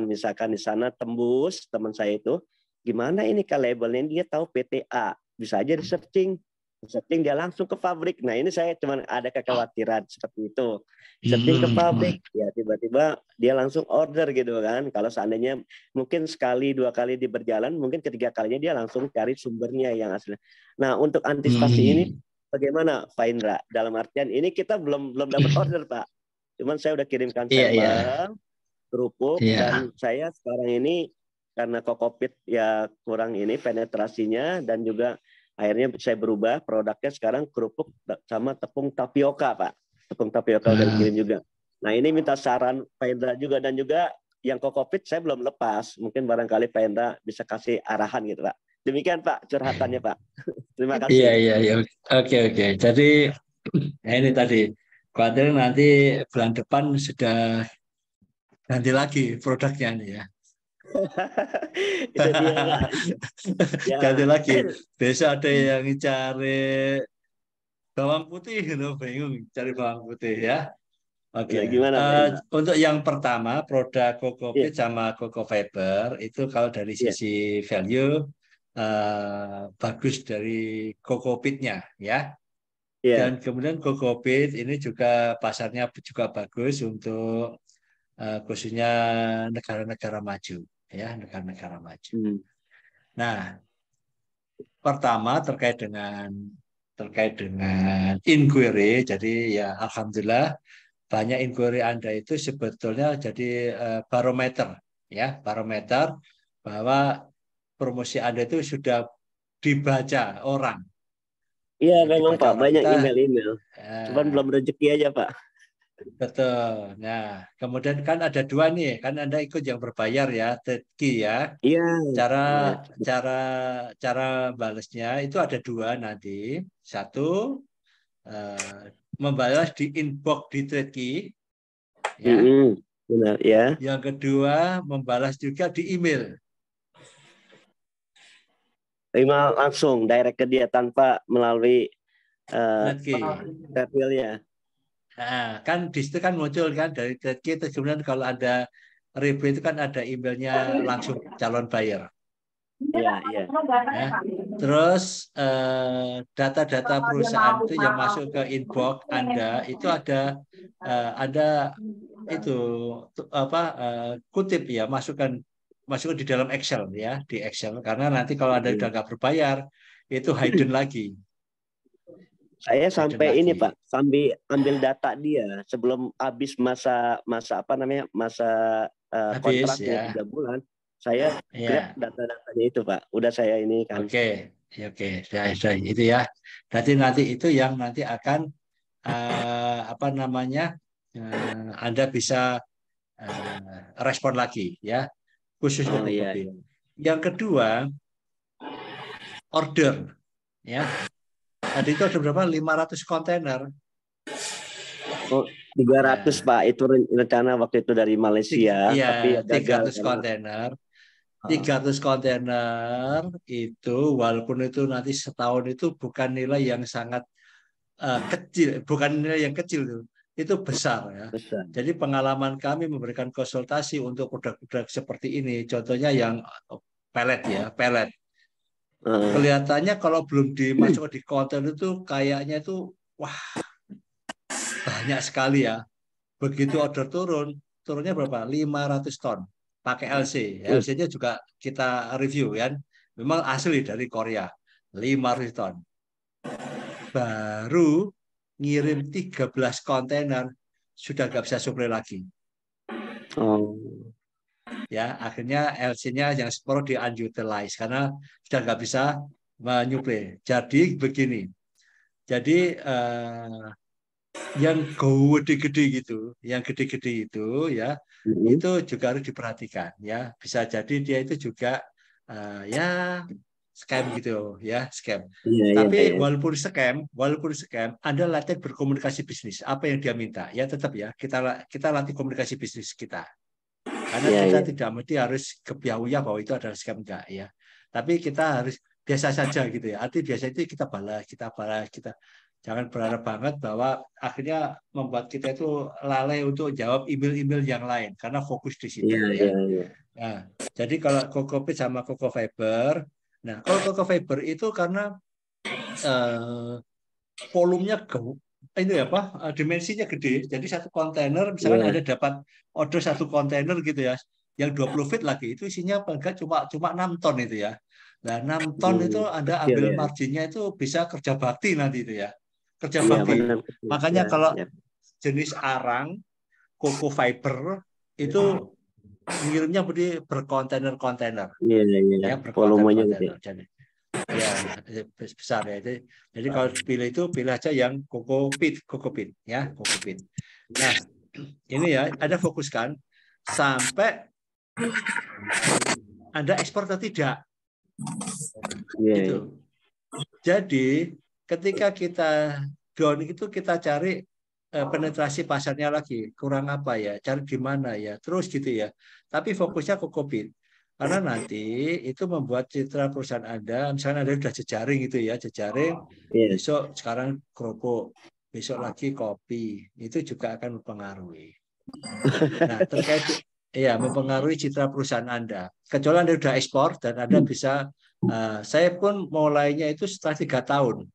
[SPEAKER 5] misalkan di sana tembus teman saya itu, gimana ini kalau labelnya dia tahu PT A, bisa aja di searching dia langsung ke pabrik. Nah ini saya cuma ada kekhawatiran seperti itu. Setting ke pabrik, ya tiba-tiba dia langsung order gitu kan. Kalau seandainya mungkin sekali, 2 kali di berjalan, mungkin ketiga kalinya dia langsung cari sumbernya yang asli. Nah untuk antisipasi ini bagaimana Pak Indra? Dalam artian ini kita belum dapat order Pak. Cuman saya udah kirimkan sampel kerupuk dan saya sekarang ini karena kokopit ya kurang ini penetrasinya, dan juga akhirnya saya berubah produknya sekarang kerupuk sama tepung tapioka, Pak. Tepung tapioka udah dikirim juga. Nah ini minta saran Pak Indra juga, dan juga yang kokopit saya belum lepas. Mungkin barangkali Pak Indra bisa kasih arahan gitu, Pak. Demikian Pak curhatannya, Pak. Terima kasih.
[SPEAKER 2] Iya. Oke. Jadi ini tadi, khawatir nanti bulan depan sudah ganti lagi produknya nih ya.
[SPEAKER 5] Itu dia, Pak. Ya.
[SPEAKER 2] Ganti lagi. Besok ada yang cari bawang putih, gitu, bingung cari bawang putih ya. Oke.
[SPEAKER 5] Ya, gimana, Pak Indra?
[SPEAKER 2] Untuk yang pertama produk Kokopit
[SPEAKER 5] Iya.
[SPEAKER 2] sama Koko Fiber itu kalau dari
[SPEAKER 5] Iya.
[SPEAKER 2] sisi value bagus dari Kokopitnya ya.
[SPEAKER 5] Iya.
[SPEAKER 2] Dan kemudian Kokopit ini juga pasarnya juga bagus untuk khususnya negara-negara maju ya, negara-negara maju. Nah, pertama terkait dengan inquiry, jadi ya alhamdulillah banyak inquiry Anda itu sebetulnya jadi barometer ya, barometer bahwa promosi Anda itu sudah dibaca orang.
[SPEAKER 5] Iya,
[SPEAKER 2] Jadi
[SPEAKER 5] memang Pak, banyak
[SPEAKER 2] kita,
[SPEAKER 5] email-email. Cuman belum rezeki aja, Pak.
[SPEAKER 2] Betul. Nah, kemudian kan ada dua nih, kan Anda ikut yang berbayar ya, Tedki ya.
[SPEAKER 5] Iya.
[SPEAKER 2] Cara
[SPEAKER 5] Ya.
[SPEAKER 2] cara balasnya itu ada dua nanti. Satu membalas di inbox di Tedki, ya.
[SPEAKER 5] Benar ya.
[SPEAKER 2] Yang kedua membalas juga di email.
[SPEAKER 5] Email langsung direct ke dia tanpa melalui emailnya.
[SPEAKER 2] Nah, kan di situ kan muncul kan dari Tedki, terus kemudian kalau ada review itu kan ada emailnya langsung calon buyer.
[SPEAKER 5] Iya.
[SPEAKER 2] Ya. Terus data-data perusahaan itu yang masuk ke inbox Anda itu ada itu kutip ya, masukkan di dalam Excel ya, di Excel, karena nanti kalau Anda sudah nggak berbayar itu hidden lagi.
[SPEAKER 5] Saya sampai ini Pak, sambil ambil data dia sebelum habis masa kontraknya 3 bulan. Saya grab data-datanya itu Pak. Udah saya ini kan.
[SPEAKER 2] Oke. Sudah itu ya. Nanti itu yang nanti akan Anda bisa respon lagi ya, khusus untuk kopi. Yang kedua, order ya. Tadi itu ada berapa? 500 kontainer.
[SPEAKER 5] 300 Pak, itu rencana waktu itu dari Malaysia.
[SPEAKER 2] Iya,
[SPEAKER 5] tapi
[SPEAKER 2] 300 kontainer. 300 kontainer itu walaupun itu nanti setahun itu bukan nilai yang sangat kecil, bukan nilai yang kecil itu besar ya.
[SPEAKER 5] Besar.
[SPEAKER 2] Jadi pengalaman kami memberikan konsultasi untuk produk-produk seperti ini, contohnya yang pelet ya, pelet. Kelihatannya kalau belum dimasukkan di kontainer itu kayaknya itu wah banyak sekali ya. Begitu order turunnya berapa? 500 ton. Pakai LC. LC-nya juga kita review kan. Memang asli dari Korea. 500 ton. Baru ngirim 13 kontainer sudah nggak bisa suplai lagi. Ya, akhirnya LC-nya yang separuh di unutilize karena sudah nggak bisa menyuplai. Jadi begini. Jadi yang gede-gede gitu, yang gede-gede itu ya, itu juga harus diperhatikan ya. Bisa jadi dia itu juga ya scam gitu ya, scam. Tapi walaupun scam, Anda latih berkomunikasi bisnis. Apa yang dia minta ya tetap ya kita latih komunikasi bisnis kita. Karena kita tidak mesti harus kebiauya bahwa itu adalah scam enggak ya. Tapi kita harus biasa saja gitu ya. Arti biasa itu kita balas. Jangan berharap banget bahwa akhirnya membuat kita itu lalai untuk jawab email-email yang lain karena fokus di situ. Nah, jadi kalau Kokopit sama Koko Fiber, nah kalau Koko Fiber itu karena volumenya dimensinya gede. Jadi satu kontainer misalkan ada dapat order satu kontainer gitu ya, yang 20 feet lagi itu isinya enggak cuma 6 ton itu ya. Nah, 6 ton itu Anda ambil marginnya itu bisa kerja bakti nanti itu ya. Kerja bakti. Makanya kalau jenis arang, Koko Fiber itu ngirimnya berkontainer-kontainer.
[SPEAKER 5] Iya,
[SPEAKER 2] Ya,
[SPEAKER 5] volumenya
[SPEAKER 2] berkontainer-kontainer. Ya, besar ya. Jadi kalau pilih itu pilih aja yang kokopit ya, kokopit. Nah, ini ya Anda fokuskan sampai Anda ekspor atau tidak. Gitu. Jadi ketika kita down itu kita cari penetrasi pasarnya lagi, kurang apa ya, cari di mana ya, terus gitu ya. Tapi fokusnya kokopit. Karena nanti itu membuat citra perusahaan Anda, misalnya Anda sudah jejaring gitu ya, jejaring, besok sekarang kerupuk, besok lagi kopi, itu juga akan mempengaruhi. Nah, terkait mempengaruhi citra perusahaan Anda. Kecuali Anda sudah ekspor dan Anda bisa, saya pun mulainya itu setelah 3 tahun,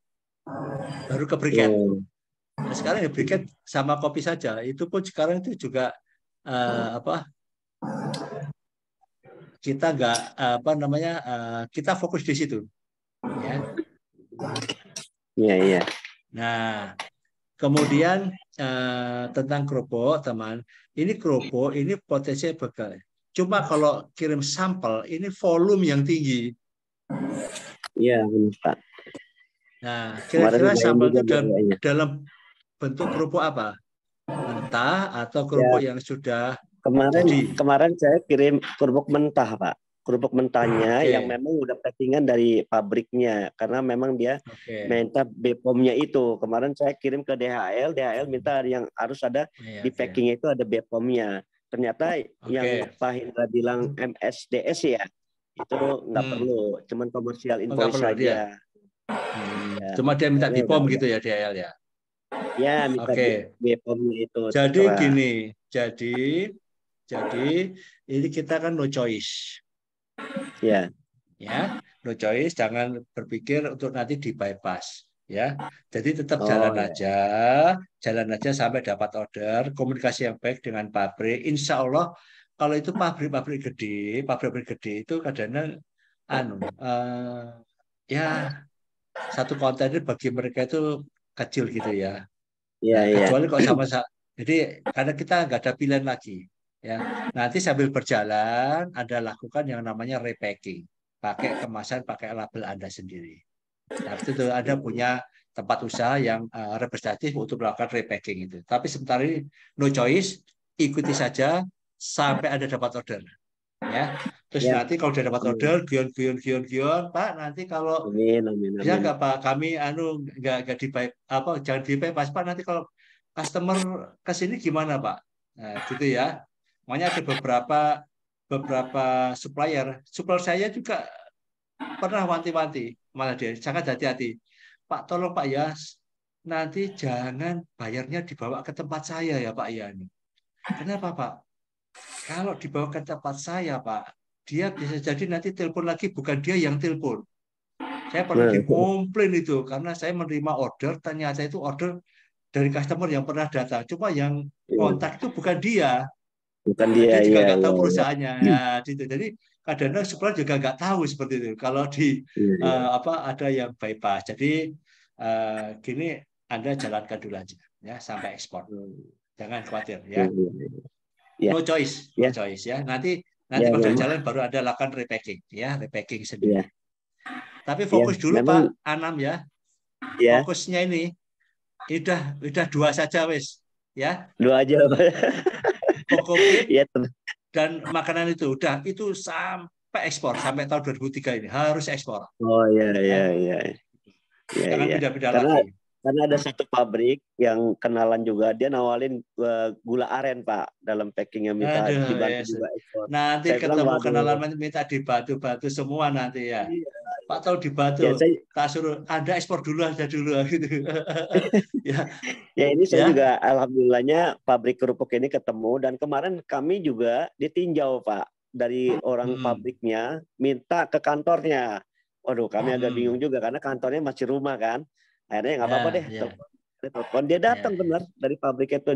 [SPEAKER 2] baru ke briket. Nah, sekarang ya briket sama kopi saja, itu pun sekarang itu juga kita nggak kita fokus di situ, ya.
[SPEAKER 5] Iya.
[SPEAKER 2] Nah, kemudian tentang kerupuk, teman, ini kerupuk ini potensinya bekal. Cuma kalau kirim sampel ini volume yang tinggi.
[SPEAKER 5] Iya, Pak.
[SPEAKER 2] Nah, kira-kira sampel itu dalam bentuk kerupuk apa? Mentah atau kerupuk yang sudah
[SPEAKER 5] Kemarin saya kirim kerupuk mentah, Pak. Kerupuk mentahnya yang memang udah packingan dari pabriknya, karena memang dia minta BPOM-nya itu. Kemarin saya kirim ke DHL minta yang harus ada di packingnya itu ada BPOM-nya. Ternyata yang Pak Hindra bilang MSDS ya, itu nggak perlu, cuman komersial invoice saja.
[SPEAKER 2] Cuma dia minta BPOM gitu ya DHL ya.
[SPEAKER 5] Ya, minta BPOM-nya itu.
[SPEAKER 2] Jadi gini, jadi ini kita kan no choice. Ya, no choice. Jangan berpikir untuk nanti di bypass. Ya, jadi tetap jalan aja sampai dapat order. Komunikasi yang baik dengan pabrik. Insya Allah kalau itu pabrik gede itu kadang-kadang satu kontainer bagi mereka itu kecil gitu ya. Kecuali kok sama-sama. Jadi karena kita nggak ada pilihan lagi. Ya, nanti sambil berjalan Anda lakukan yang namanya repacking, pakai kemasan, pakai label Anda sendiri. Nah, itu Anda punya tempat usaha yang representatif untuk melakukan repacking itu. Tapi sementara ini no choice, ikuti saja sampai Anda dapat order. Ya, terus nanti kalau sudah dapat order, gion, Pak. Nanti kalau bisa nggak Pak, kami nggak jangan di bypass Pak. Nanti kalau customer ke sini gimana Pak? Nah, gitu ya. Makanya ada beberapa supplier saya juga pernah wanti-wanti, malah dia sangat hati-hati. Pak, tolong Pak ya, nanti jangan bayarnya dibawa ke tempat saya ya Pak ya. Kenapa Pak? Kalau dibawa ke tempat saya Pak, dia bisa jadi nanti telepon lagi, bukan dia yang telepon. Saya pernah dikomplain itu karena saya menerima order, ternyata itu order dari customer yang pernah datang, cuma yang kontak itu bukan dia. Dia juga nggak tahu perusahaannya. Ya, gitu. Jadi kadang-kadang supplier juga nggak tahu seperti itu. Kalau di ada yang bypass. Jadi gini Anda jalankan dulu aja ya sampai ekspor. Jangan khawatir ya. No choice ya. Nanti pada jalan baru ada lakukan repacking ya, repacking sendiri. Tapi fokus dulu Pak Anam ya. Fokusnya ini udah 2 saja wes ya.
[SPEAKER 5] 2 aja Pak.
[SPEAKER 2] Kokopit dan makanan itu sampai ekspor sampai tahun 2003 ini harus ekspor.
[SPEAKER 5] Oh iya.
[SPEAKER 2] Jangan pindah-pindah lagi.
[SPEAKER 5] Karena ada satu pabrik yang kenalan juga, dia nawalin gula aren Pak dalam packingnya, minta dibantu juga ekspor.
[SPEAKER 2] Nanti ketemu kenalan minta dibantu semua nanti ya. Iya. Pak tahu dibantu, tak suruh Anda ekspor dulu aja dulu gitu.
[SPEAKER 5] Ya ini saya juga alhamdulillahnya pabrik kerupuk ini ketemu, dan kemarin kami juga ditinjau Pak dari orang pabriknya, minta ke kantornya. Waduh, kami agak bingung juga karena kantornya masih rumah kan. Akhirnya nggak apa-apa deh. Telepon dia datang benar dari pabrik itu,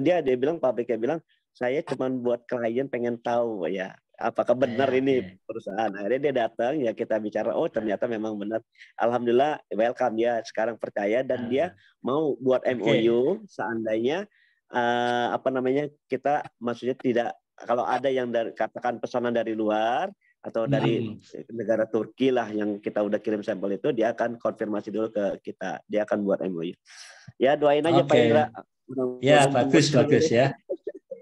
[SPEAKER 5] pabriknya bilang saya cuma buat klien pengen tahu ya apakah benar ini perusahaan. Akhirnya dia datang, ya kita bicara, oh ternyata memang benar. Alhamdulillah welcome, dia sekarang percaya dan dia mau buat MOU seandainya kita maksudnya tidak kalau ada yang dari katakan pesanan dari luar atau dari negara Turki lah yang kita udah kirim sampel itu, dia akan konfirmasi dulu ke kita, dia akan buat MOU. Ya doain aja Pak Indra.
[SPEAKER 2] Ya bagus ya.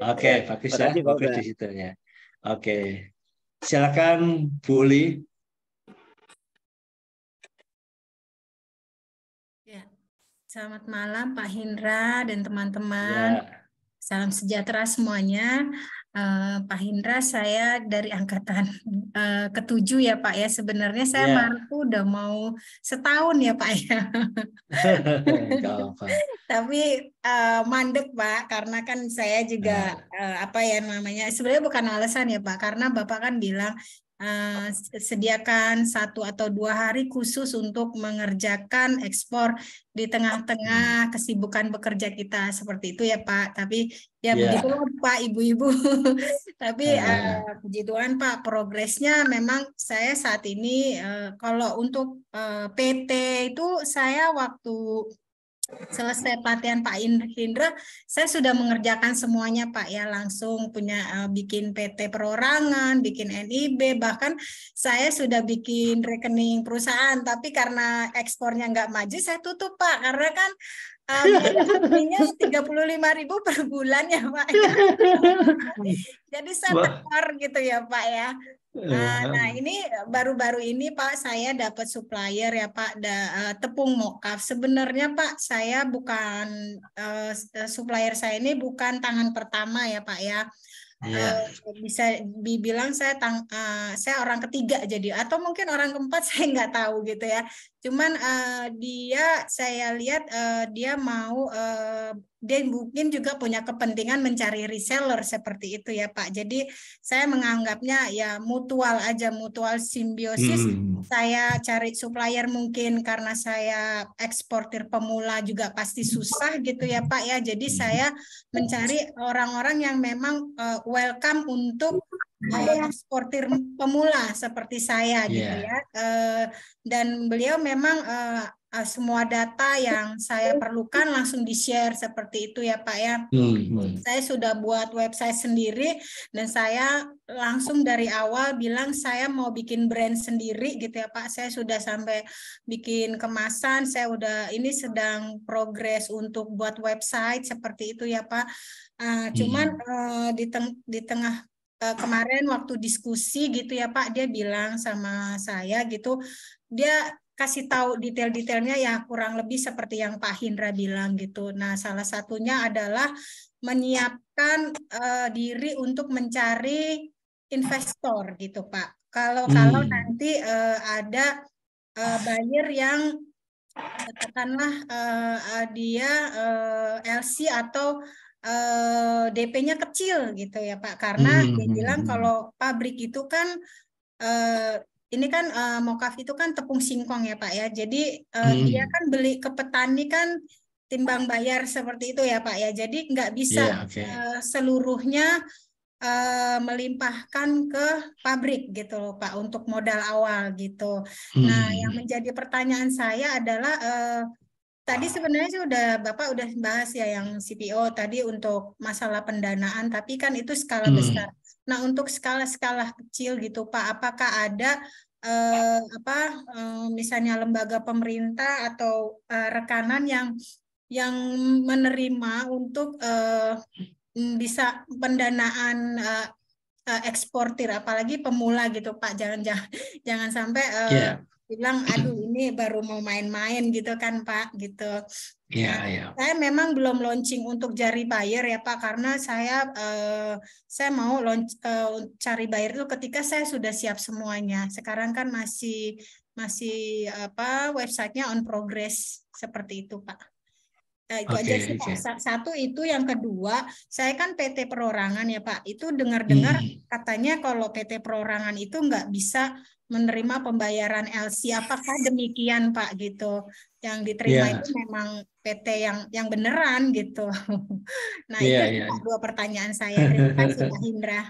[SPEAKER 2] Oke, bagus ya, bagus di situ ya. Oke, silakan Bu Uli.
[SPEAKER 6] Ya, selamat malam Pak Hindra dan teman-teman.
[SPEAKER 2] Ya.
[SPEAKER 6] Salam sejahtera semuanya. Pak Hindra, saya dari angkatan ke-7 ya Pak ya. Sebenarnya saya Maret tuh udah mau setahun ya Pak ya. Tapi mandek Pak, karena kan saya juga apa ya namanya, sebenarnya bukan alasan ya Pak, karena Bapak kan bilang sediakan 1 atau 2 hari khusus untuk mengerjakan ekspor di tengah-tengah kesibukan bekerja kita, seperti itu ya Pak. Tapi ya begitulah Pak, ibu-ibu. Tapi puji Tuhan Pak, progresnya memang saya saat ini kalau untuk PT itu saya waktu selesai pelatihan Pak Hindra, saya sudah mengerjakan semuanya Pak ya, langsung punya bikin PT perorangan, bikin NIB, bahkan saya sudah bikin rekening perusahaan, tapi karena ekspornya nggak maju, saya tutup Pak, karena kan biayanya 35.000 per bulan ya Pak. Jadi saya tekor gitu ya Pak ya. Nah ini baru-baru ini Pak saya dapat supplier ya Pak, tepung mokaf. Sebenarnya Pak saya bukan supplier saya ini bukan tangan pertama ya Pak ya. Bisa dibilang saya orang ketiga jadi, atau mungkin orang keempat, saya nggak tahu gitu ya. Cuman saya lihat dia mau dia mungkin juga punya kepentingan mencari reseller seperti itu ya Pak. Jadi saya menganggapnya ya mutual aja, mutual simbiosis. Saya cari supplier mungkin karena saya eksportir pemula juga pasti susah gitu ya Pak ya. Jadi saya mencari orang-orang yang memang welcome untuk eksportir pemula seperti saya gitu ya. Dan beliau memang semua data yang saya perlukan langsung di-share seperti itu ya Pak ya. Saya sudah buat website sendiri dan saya langsung dari awal bilang saya mau bikin brand sendiri gitu ya Pak. Saya sudah sampai bikin kemasan, saya udah ini sedang progres untuk buat website seperti itu ya Pak. Cuman di tengah kemarin waktu diskusi gitu ya Pak, dia bilang sama saya gitu, dia kasih tahu detail-detailnya ya kurang lebih seperti yang Pak Hindra bilang gitu. Nah, salah satunya adalah menyiapkan diri untuk mencari investor gitu Pak. Kalau nanti ada buyer yang katakanlah dia LC atau DP-nya kecil gitu ya Pak, karena dia bilang kalau pabrik itu kan ini kan mokaf itu kan tepung singkong ya Pak ya, jadi dia kan beli ke petani kan timbang bayar seperti itu ya Pak ya, jadi nggak bisa seluruhnya melimpahkan ke pabrik gitu loh Pak untuk modal awal gitu. Nah yang menjadi pertanyaan saya adalah tadi sebenarnya Bapak udah bahas ya yang CPO tadi untuk masalah pendanaan, tapi kan itu skala besar. Nah untuk skala-skala kecil gitu Pak, apakah ada misalnya lembaga pemerintah atau rekanan yang menerima untuk bisa pendanaan eksportir, apalagi pemula gitu Pak, jangan sampai bilang aduh ini baru mau main-main gitu kan Pak gitu. Saya memang belum launching untuk cari buyer ya Pak, karena saya mau cari buyer itu ketika saya sudah siap semuanya. Sekarang kan masih websitenya on progress seperti itu Pak. Itu aja sih Pak. Satu itu, yang kedua, saya kan PT perorangan ya Pak. Itu dengar-dengar katanya kalau PT perorangan itu nggak bisa menerima pembayaran LC. Apakah demikian Pak gitu? Yang diterima itu memang PT yang beneran gitu. Nah itu dua pertanyaan saya. Terima kasih Pak Hindra.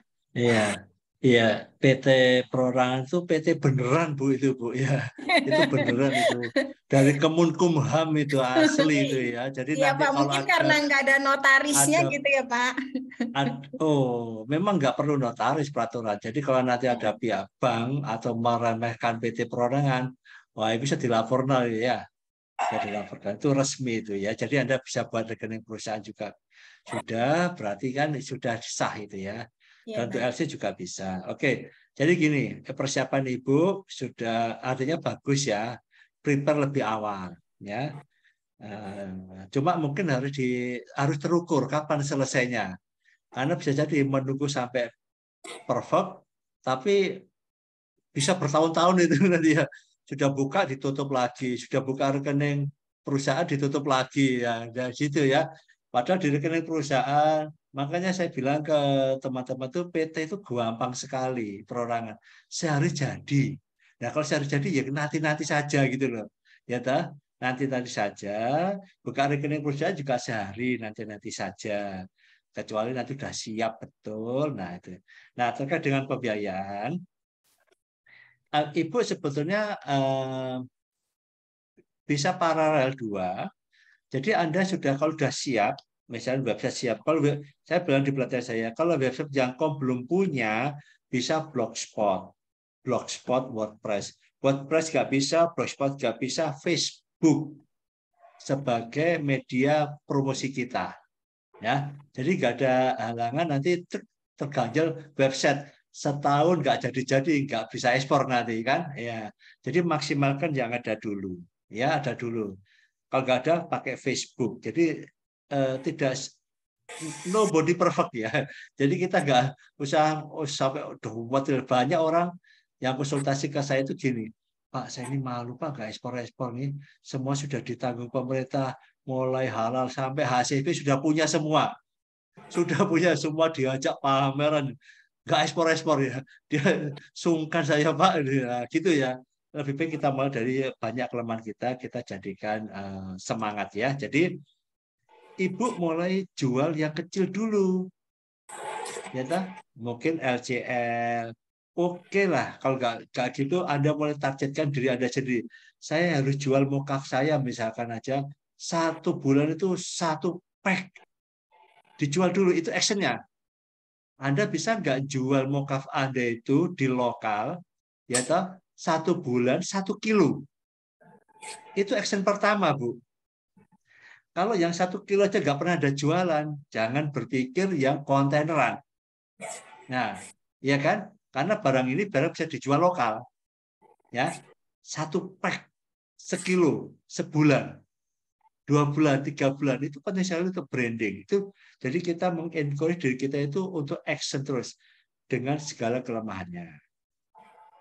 [SPEAKER 2] Iya, PT perorangan itu PT beneran Bu itu Bu ya. Itu beneran itu. dari Kemenkumham itu asli itu ya. Jadi
[SPEAKER 6] Iya
[SPEAKER 2] nanti
[SPEAKER 6] Pak,
[SPEAKER 2] kalau
[SPEAKER 6] mungkin
[SPEAKER 2] ada,
[SPEAKER 6] karena nggak ada notarisnya
[SPEAKER 2] ada
[SPEAKER 6] gitu ya Pak.
[SPEAKER 2] memang nggak perlu notaris peraturan. Jadi kalau nanti ada pihak bank atau meremehkan PT Perorangan, wah bisa dilaporkan ya. Bisa dilaporkan, itu resmi itu ya. Jadi Anda bisa buat rekening perusahaan juga. Sudah, berarti kan sudah sah itu ya.
[SPEAKER 6] Iya,
[SPEAKER 2] Dan untuk
[SPEAKER 6] baik.
[SPEAKER 2] LC juga bisa. Oke, jadi gini, persiapan Ibu sudah artinya bagus ya. Prepare lebih awal ya. Cuma mungkin harus terukur kapan selesainya. Karena bisa jadi menunggu sampai perfect, tapi bisa bertahun-tahun itu nanti ya. Sudah buka ditutup lagi, sudah buka rekening perusahaan ditutup lagi ya, dan gitu ya. Padahal di rekening perusahaan, makanya saya bilang ke teman-teman tuh PT itu gampang sekali perorangan. Sehari jadi. Nah kalau sehari jadi ya nanti-nanti saja gitu loh. Ya dah, nanti-nanti saja. Buka rekening perusahaan juga sehari, nanti-nanti saja. Kecuali nanti sudah siap betul. Nah itu. Nah terkait dengan pembiayaan, Ibu sebetulnya bisa paralel dua. Jadi Anda kalau sudah siap, misalnya website siap. Kalau saya bilang di pelatihan saya, kalau website yang kamu belum punya, bisa Blogspot, WordPress. WordPress nggak bisa, Blogspot nggak bisa, Facebook sebagai media promosi kita. Ya, jadi nggak ada halangan nanti terganjal website setahun nggak jadi nggak bisa ekspor nanti kan ya. Jadi maksimalkan yang ada dulu ya, ada dulu. Kalau nggak ada pakai Facebook. Jadi tidak nobody perfect ya. Jadi kita nggak usah sampai banyak orang yang konsultasi ke saya itu gini, Pak saya ini malu Pak nggak ekspor nih, semua sudah ditanggung pemerintah, mulai halal sampai HCP sudah punya semua, diajak pameran, nggak ekspor ya, dia sungkan saya Pak, gitu ya. Lebih baik kita mulai dari banyak kelemahan kita jadikan semangat ya. Jadi Ibu mulai jual yang kecil dulu, ya tak? Mungkin LCL, oke lah. Kalau nggak gitu, Anda mulai targetkan diri Anda sendiri. Saya harus jual mokaf saya misalkan aja 1 bulan itu 1 pack, dijual dulu itu actionnya. Anda bisa nggak jual mokaf Anda itu di lokal, ya tak? 1 bulan 1 kilo. Itu action pertama, Bu. Kalau yang 1 kilo aja nggak pernah ada jualan, jangan berpikir yang kontaineran. Nah, ya kan? Karena barang ini bisa dijual lokal. Ya, 1 pack 1 kilo sebulan, 2 bulan, 3 bulan itu potensial untuk branding. Itu jadi kita mengencourage diri kita itu untuk action terus dengan segala kelemahannya.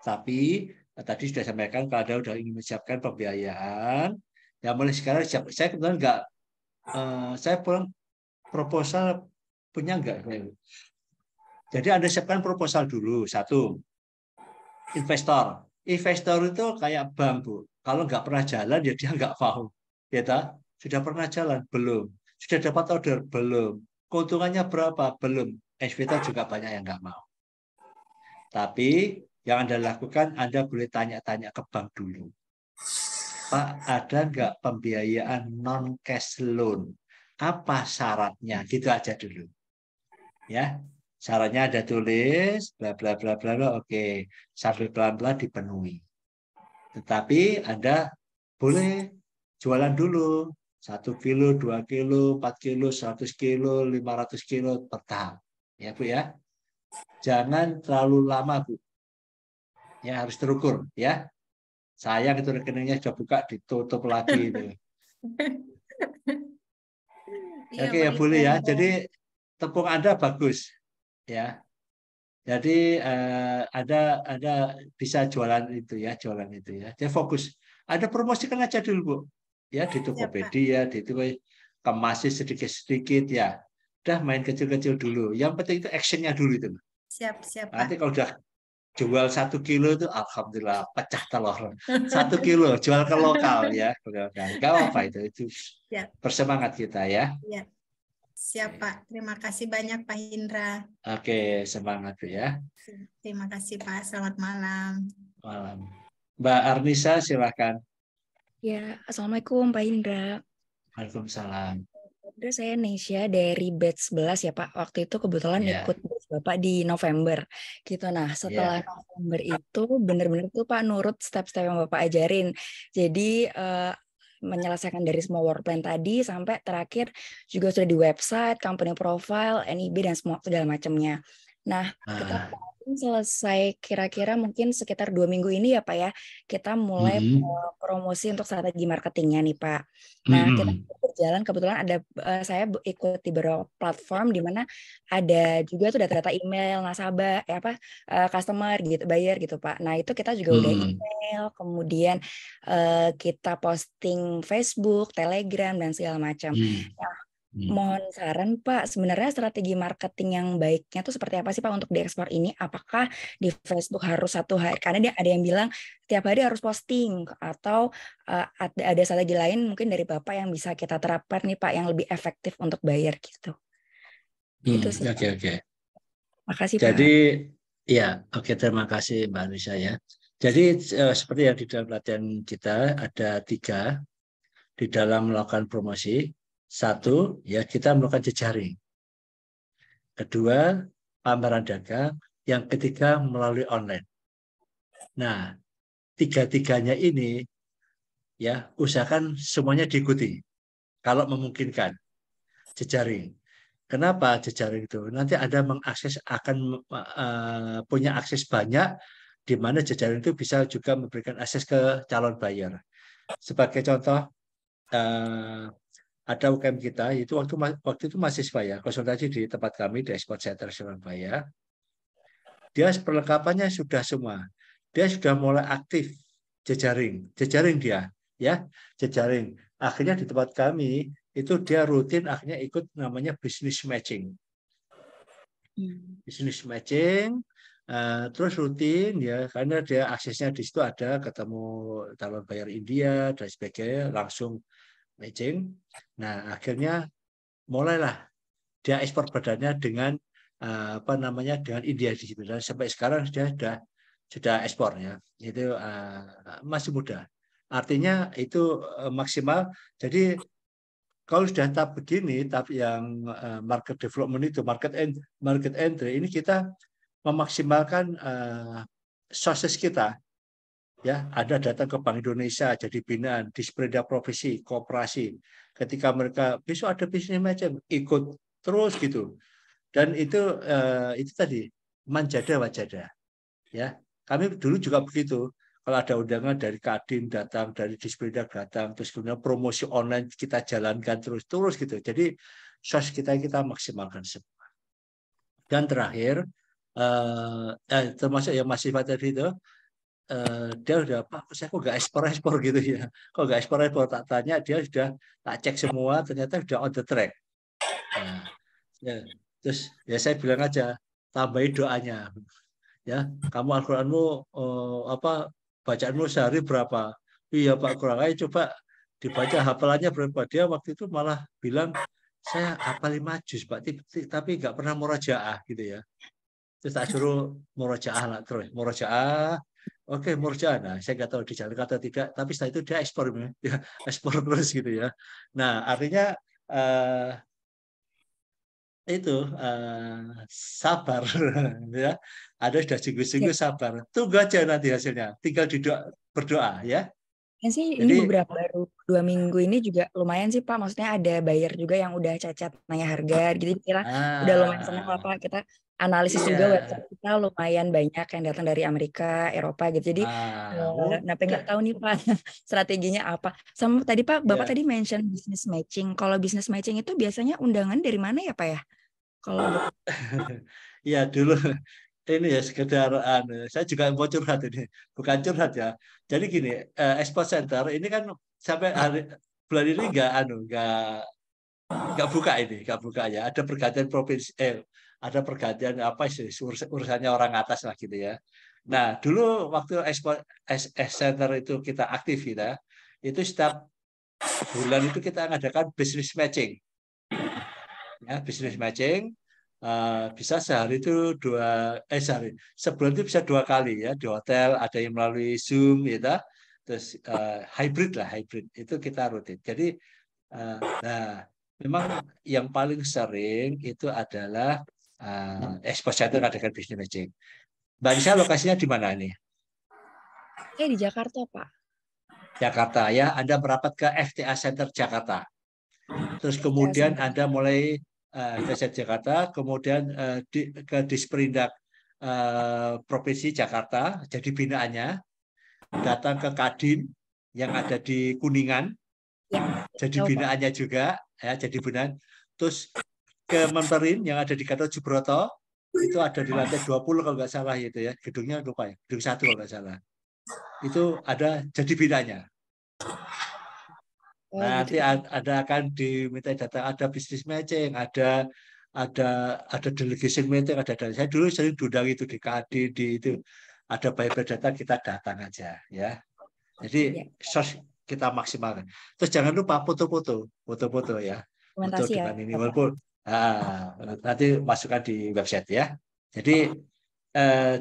[SPEAKER 2] Tapi tadi sudah sampaikan kalau Anda sudah ingin menyiapkan pembiayaan, ya mulai sekarang siap. Saya kebetulan nggak, saya pulang proposal punya enggak? Jadi Anda siapkan proposal dulu. Satu, investor. Investor itu kayak bank, Bu. Kalau nggak pernah jalan, ya dia nggak mau. Ya tak? Sudah pernah jalan? Belum. Sudah dapat order? Belum. Keuntungannya berapa? Belum. Investor juga banyak yang nggak mau. Tapi yang Anda lakukan, Anda boleh tanya-tanya ke bank dulu. Pak, ada nggak pembiayaan non-cash loan? Apa syaratnya? Gitu aja dulu. Ya, syaratnya ada tulis, bla bla bla bla, oke, sambil pelan-pelan dipenuhi. Tetapi Anda boleh jualan dulu 1 kilo, 2 kilo, 4 kilo, 100 kilo, 500 kilo per tahun, ya Bu ya. Jangan terlalu lama Bu. Ya harus terukur ya. Sayang itu rekeningnya sudah buka ditutup lagi itu.
[SPEAKER 6] Iya,
[SPEAKER 2] Oke ya boleh ya. Jadi tepung Anda bagus ya. Jadi ada bisa jualan itu ya. Jadi fokus. Ada promosikan aja dulu Bu. Ya di Tokopedia, di itu kemasih sedikit-sedikit ya. Udah main kecil-kecil dulu. Yang penting itu actionnya dulu itu.
[SPEAKER 6] Siap, Pak.
[SPEAKER 2] Nanti kalau udah jual 1 kilo itu alhamdulillah pecah telur. 1 kilo jual ke lokal ya. Gak apa itu bersemangat kita ya.
[SPEAKER 6] Ya. Siap Pak. Terima kasih banyak Pak Hindra.
[SPEAKER 2] Oke, semangat ya.
[SPEAKER 6] Terima kasih Pak. Selamat malam.
[SPEAKER 2] Malam. Mbak Arnisa silakan.
[SPEAKER 7] Ya, Assalamualaikum Pak Indra.
[SPEAKER 2] Waalaikumsalam.
[SPEAKER 7] Saya Nesya dari batch 11 ya Pak. Waktu itu kebetulan ikut batch Bapak di November gitu. Nah, setelah November itu benar-benar tuh Pak nurut step-step yang Bapak ajarin. Jadi menyelesaikan dari semua work plan tadi sampai terakhir juga sudah di website, company profile, NIB dan semua segala macamnya. Nah, kita selesai kira-kira mungkin sekitar 2 minggu ini ya Pak ya, kita mulai promosi untuk strategi marketingnya nih Pak. Nah, kita berjalan kebetulan ada saya ikut di beberapa platform di mana ada juga tuh data-data email nasabah customer gitu, buyer gitu Pak. Nah, itu kita juga udah email, kemudian kita posting Facebook, Telegram dan segala macam. Nah, mohon saran Pak, sebenarnya strategi marketing yang baiknya tuh seperti apa sih Pak untuk diekspor ini? Apakah di Facebook harus 1 hari? Karena dia ada yang bilang tiap hari harus posting, atau ada strategi lain mungkin dari Bapak yang bisa kita terapkan nih Pak yang lebih efektif untuk buyer gitu. Itu sih.
[SPEAKER 2] Oke.
[SPEAKER 7] Makasih
[SPEAKER 2] Jadi,
[SPEAKER 7] Pak.
[SPEAKER 2] ya, terima kasih Mbak Anissa ya. Jadi seperti yang di dalam pelatihan kita ada 3 di dalam melakukan promosi. 1, ya kita melakukan jejaring. 2, pameran dagang. Yang ketiga, melalui online. Nah, 3-tiganya ini ya usahakan semuanya diikuti kalau memungkinkan. Jejaring. Kenapa jejaring itu? Nanti Anda akan punya akses banyak, di mana jejaring itu bisa juga memberikan akses ke calon buyer. Sebagai contoh, ada UKM kita itu waktu itu mahasiswa ya, konsultasi di tempat kami di Export Center Surabaya. Dia perlengkapannya sudah semua. Dia sudah mulai aktif jejaring dia ya, jejaring. Akhirnya di tempat kami itu dia rutin akhirnya ikut namanya business matching. Business matching terus rutin ya, karena dia aksesnya di situ ada ketemu calon buyer India dan sebagainya, langsung matching. Nah, akhirnya mulailah dia ekspor badannya dengan dengan India di situ, dan sampai sekarang dia sudah ekspor ya. Itu masih muda. Artinya itu maksimal. Jadi kalau sudah tahap begini, tahap yang market development itu, market entry, ini kita memaksimalkan sources kita. Ya, ada datang ke Bank Indonesia jadi binaan, di Disperinda Profesi, Koperasi. Ketika mereka besok ada bisnis macam, ikut terus gitu. Dan itu tadi manjada wajada. Ya, kami dulu juga begitu. Kalau ada undangan dari Kadin datang, dari Disperinda datang, terus kemudian promosi online kita jalankan terus gitu. Jadi source kita maksimalkan semua. Dan terakhir, termasuk yang masih tadi itu, dia udah Pak, saya kok nggak ekspor gitu ya, kok nggak ekspor, tak tanya, dia sudah tak cek semua, ternyata sudah on the track. Nah, ya, terus ya saya bilang aja, tambahin doanya ya, kamu Al-Quranmu bacaanmu sehari berapa? Iya Pak, kurang aja, coba dibaca hafalannya berapa. Dia waktu itu malah bilang, saya hafal 5 juz Pak, tapi nggak pernah murojaah gitu ya. Terus tak suruh murojaah lah, terus murojaah. Oke, murojaah. Nah, saya nggak tahu dijalankan atau tidak, tapi setelah itu dia ekspor terus gitu ya. Nah, artinya itu sabar ya. Ada sudah sungguh-sungguh sabar. Tunggu aja nanti hasilnya. Tinggal berdoa ya.
[SPEAKER 7] Sih ini beberapa baru 2 minggu ini juga lumayan sih Pak. Maksudnya ada buyer juga yang udah cacat nanya harga. Jadi kira udah lumayan senang lah Pak. Kita analisis juga website kita lumayan banyak yang datang dari Amerika, Eropa gitu. Jadi pengen tahu nih Pak strateginya apa. Sama tadi Pak, Bapak tadi mention business matching. Kalau business matching itu biasanya undangan dari mana ya Pak ya? Kalau
[SPEAKER 2] ya dulu ini ya sekedar saya juga mau curhat ini, bukan curhat ya. Jadi gini, Export Center ini kan sampai bulan ini nggak buka ya. Ada pergantian provinsi, ada pergantian apa sih urusannya orang atas lah gitu ya. Nah dulu waktu Export Center itu kita aktif kita, itu setiap bulan itu kita mengadakan business matching, ya business matching. Bisa sehari itu sebulan itu bisa 2 kali ya, di hotel, ada yang melalui Zoom gitu. terus hybrid itu kita rutin. Jadi nah memang yang paling sering itu adalah Expo Center adakan business matching. Mbak Nisa lokasinya di mana ini?
[SPEAKER 7] Saya di Jakarta, Pak.
[SPEAKER 2] Jakarta ya, Anda merapat ke FTA Center Jakarta. Terus kemudian Anda mulai FTA Jakarta, kemudian ke Disperindak Provinsi Jakarta, jadi binaannya, datang ke Kadin yang ada di Kuningan, jadi binaannya juga, ya, jadi binaan. Terus ke Menterin yang ada di Gatot Subroto, itu ada di lantai 20 kalau nggak salah itu ya, gedungnya lupa ya, gedung 1 kalau nggak salah. Itu ada jadi binaannya. Nah, nanti ada akan diminta data, ada business matching, ada delegation meeting, ada dari saya dulu sering diundang itu di KD, di itu ada buyer data, kita datang aja ya. Jadi source kita maksimalkan. Terus jangan lupa foto-foto ya. Foto dengan ini walaupun nanti masukkan di website ya. Jadi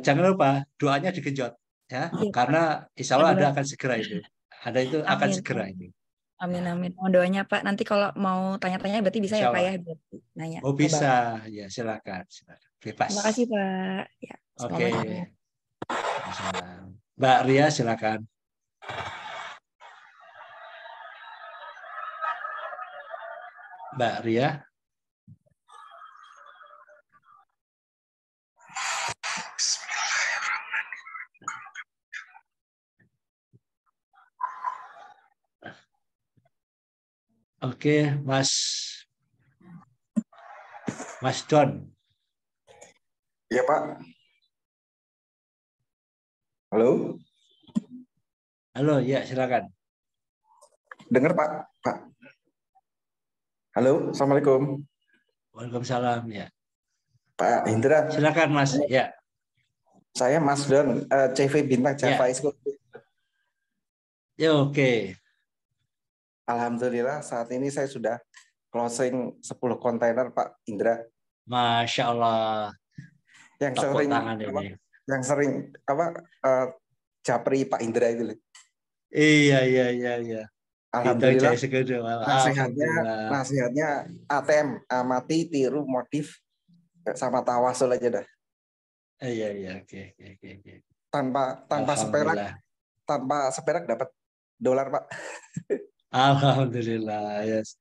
[SPEAKER 2] jangan lupa doanya digenjot ya, karena insya Allah Anda akan segera itu. Anda itu akan segera ini.
[SPEAKER 7] Amin, amin. Mohon doanya Pak. Nanti kalau mau tanya-tanya berarti bisa ya Pak ya? Nanya.
[SPEAKER 2] Oh bisa, ya silakan. Bebas.
[SPEAKER 7] Terima kasih Pak. Ya,
[SPEAKER 2] oke. Mbak Ria silakan. Mbak Ria. Oke, Mas Don.
[SPEAKER 8] Iya, Pak. Halo?
[SPEAKER 2] Halo, ya silakan.
[SPEAKER 8] Dengar, Pak? Halo, Assalamualaikum.
[SPEAKER 2] Waalaikumsalam, ya.
[SPEAKER 8] Pak Indra.
[SPEAKER 2] Silakan, Mas. Ya.
[SPEAKER 8] Saya Mas Don, CV Bintang Java School.
[SPEAKER 2] Ya, oke.
[SPEAKER 8] Alhamdulillah saat ini saya sudah closing 10 kontainer Pak Indra.
[SPEAKER 2] Masya Allah.
[SPEAKER 8] Yang sering japri Pak Indra itu.
[SPEAKER 2] Iya.
[SPEAKER 8] Alhamdulillah. Nasihatnya ATM, amati, tiru, modif, sama tawasul aja dah.
[SPEAKER 2] Iya. Oke.
[SPEAKER 8] Tanpa seperak dapat dolar Pak.
[SPEAKER 2] Alhamdulillah, yes.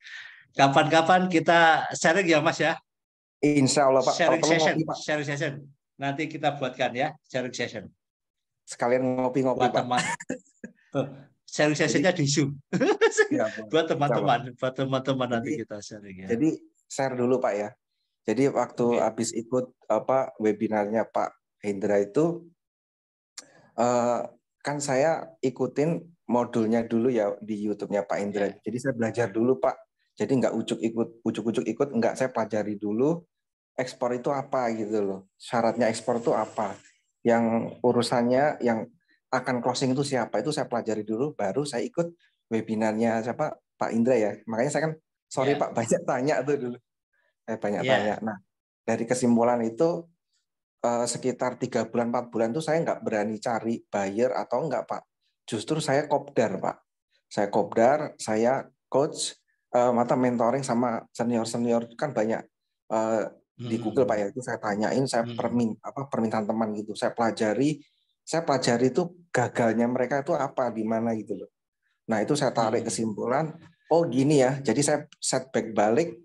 [SPEAKER 2] Kapan-kapan kita sharing ya Mas ya?
[SPEAKER 8] Insya Allah Pak.
[SPEAKER 2] Sharing session. Nanti kita buatkan ya, sharing session.
[SPEAKER 8] Sekalian ngopi-ngopi Pak.
[SPEAKER 2] Teman. Sharing sessionnya di Zoom. Ya, buat teman-teman nanti kita sharing ya.
[SPEAKER 8] Jadi share dulu Pak ya. Jadi waktu habis ikut webinarnya Pak Hendra itu, kan saya ikutin modulnya dulu ya di YouTube-nya Pak Indra. Jadi saya belajar dulu Pak. Jadi nggak ujuk-ujuk ikut, nggak, saya pelajari dulu ekspor itu apa gitu loh. Syaratnya ekspor itu apa. Yang urusannya yang akan closing itu siapa, itu saya pelajari dulu, baru saya ikut webinarnya siapa Pak Indra ya. Makanya saya kan Pak banyak tanya tuh dulu. Tanya. Nah, dari kesimpulan itu sekitar 3 bulan 4 bulan tuh saya nggak berani cari buyer atau enggak Pak. Justru saya kopdar Pak. Saya coach, mentoring sama senior kan banyak di Google Pak ya. Itu saya tanyain, saya permintaan teman gitu. Saya pelajari itu gagalnya mereka itu apa, di mana gitu loh. Nah itu saya tarik kesimpulan, oh gini ya. Jadi saya setback balik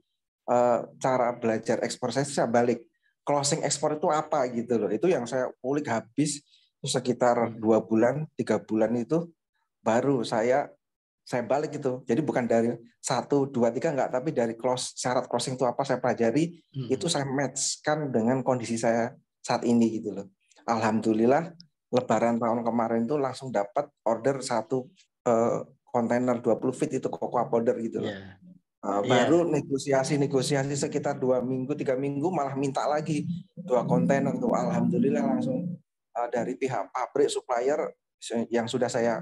[SPEAKER 8] cara belajar ekspor saya balik. Closing ekspor itu apa gitu loh. Itu yang saya ulik habis. Sekitar 2 bulan, 3 bulan itu baru saya balik gitu. Jadi bukan dari 1, 2, 3 enggak, tapi dari syarat closing itu apa saya pelajari, itu saya matchkan dengan kondisi saya saat ini gitu loh. Alhamdulillah Lebaran tahun kemarin itu langsung dapat order 1 kontainer 20 feet itu cocoa powder gitu loh. Baru negosiasi sekitar 2 minggu, 3 minggu malah minta lagi 2 kontainer tuh. Alhamdulillah langsung dari pihak pabrik supplier yang sudah saya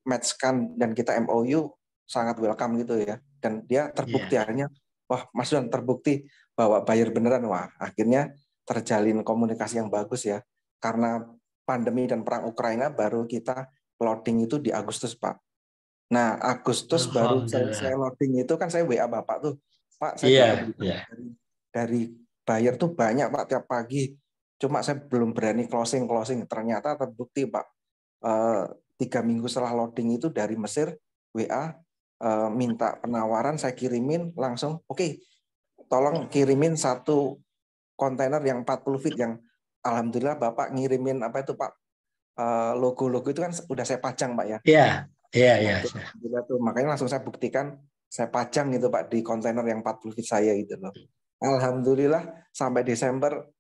[SPEAKER 8] matchkan dan kita MOU sangat welcome gitu ya. Dan dia terbukti akhirnya, wah Mas Don terbukti bahwa buyer beneran. Wah akhirnya terjalin komunikasi yang bagus ya. Karena pandemi dan perang Ukraina baru kita loading itu di Agustus, Pak. Nah, Agustus baru saya loading itu kan saya WA Bapak tuh, Pak, saya dapat dari buyer tuh banyak, Pak, tiap pagi. Cuma saya belum berani closing. Ternyata terbukti, Pak. 3 minggu setelah loading itu dari Mesir WA minta penawaran, saya kirimin langsung. Oke, tolong kirimin 1 kontainer yang 40 feet yang alhamdulillah Bapak ngirimin apa itu, Pak, logo-logo itu kan udah saya pajang, Pak, ya.
[SPEAKER 2] Iya.
[SPEAKER 8] Tuh, makanya langsung saya buktikan, saya pajang gitu, Pak, di kontainer yang 40 feet saya gitu loh. Alhamdulillah sampai Desember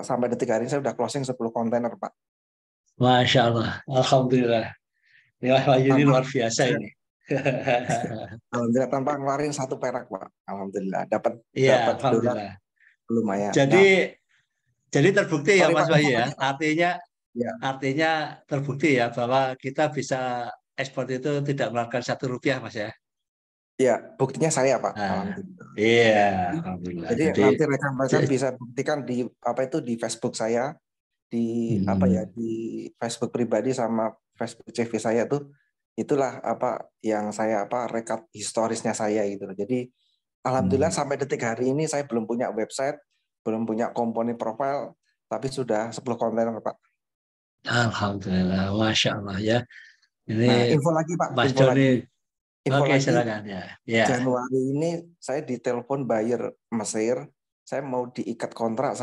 [SPEAKER 8] sampai detik hari ini saya udah closing 10 kontainer, Pak.
[SPEAKER 2] Masya Allah, alhamdulillah. Ini luar biasa ini.
[SPEAKER 8] Alhamdulillah tanpa ngeluarin 1 perak, Pak. Alhamdulillah dapat
[SPEAKER 2] alhamdulillah.
[SPEAKER 8] Lumayan.
[SPEAKER 2] Jadi terbukti ya Mas Wahyu ya. Artinya terbukti ya bahwa kita bisa ekspor itu tidak mengeluarkan Rp1, Mas ya.
[SPEAKER 8] Iya, buktinya saya, Pak.
[SPEAKER 2] Alhamdulillah. Iya, alhamdulillah.
[SPEAKER 8] Jadi nanti rekan-rekan bisa buktikan di di Facebook saya, di di Facebook pribadi sama Facebook CV saya tuh, itulah yang saya rekap historisnya saya gitu. Jadi alhamdulillah sampai detik hari ini saya belum punya website, belum punya komponen profile, tapi sudah 10 kontainer, Pak.
[SPEAKER 2] Alhamdulillah, Masya Allah ya.
[SPEAKER 8] Ini info lagi, Pak.
[SPEAKER 2] Info lagi. Oke, silakan ya.
[SPEAKER 8] Januari ini saya ditelepon buyer Mesir, saya mau diikat kontrak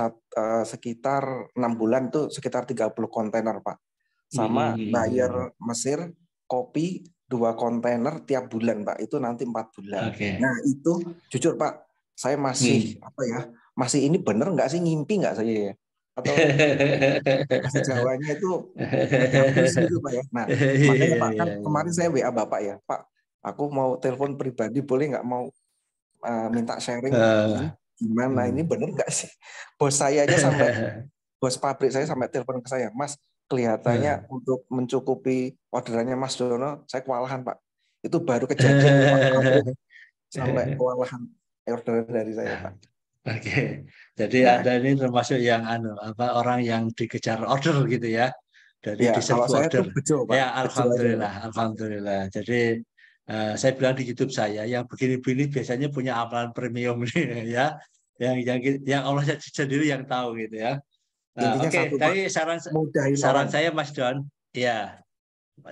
[SPEAKER 8] sekitar 6 bulan tuh sekitar 30 kontainer, Pak. Sama buyer Mesir kopi 2 kontainer tiap bulan, Pak. Itu nanti 4 bulan. Nah, itu jujur, Pak, saya masih masih ini bener nggak sih, ngimpi nggak saya ya? Atau bahasa Jawanya itu habis gitu, Pak ya. Nah, makanya Pak, kan kemarin saya WA Bapak ya, Pak, aku mau telepon pribadi boleh nggak, mau minta sharing gimana, ini bener nggak sih? Bos saya aja bos pabrik saya sampai telepon ke saya, Mas, kelihatannya untuk mencukupi orderannya Mas Dono, saya kewalahan, Pak. Itu baru kejadian Pak, sampai kewalahan orderan dari saya, Pak.
[SPEAKER 2] Oke, jadi Anda ini termasuk yang orang yang dikejar order gitu ya, dari diserbu order.
[SPEAKER 8] Bejo, Pak.
[SPEAKER 2] Ya, alhamdulillah. Jadi saya bilang di YouTube saya, yang begini-begini biasanya punya amalan premium ya, yang Allah sendiri yang tahu gitu ya. Oke, tadi saran saya Mas Don, ya,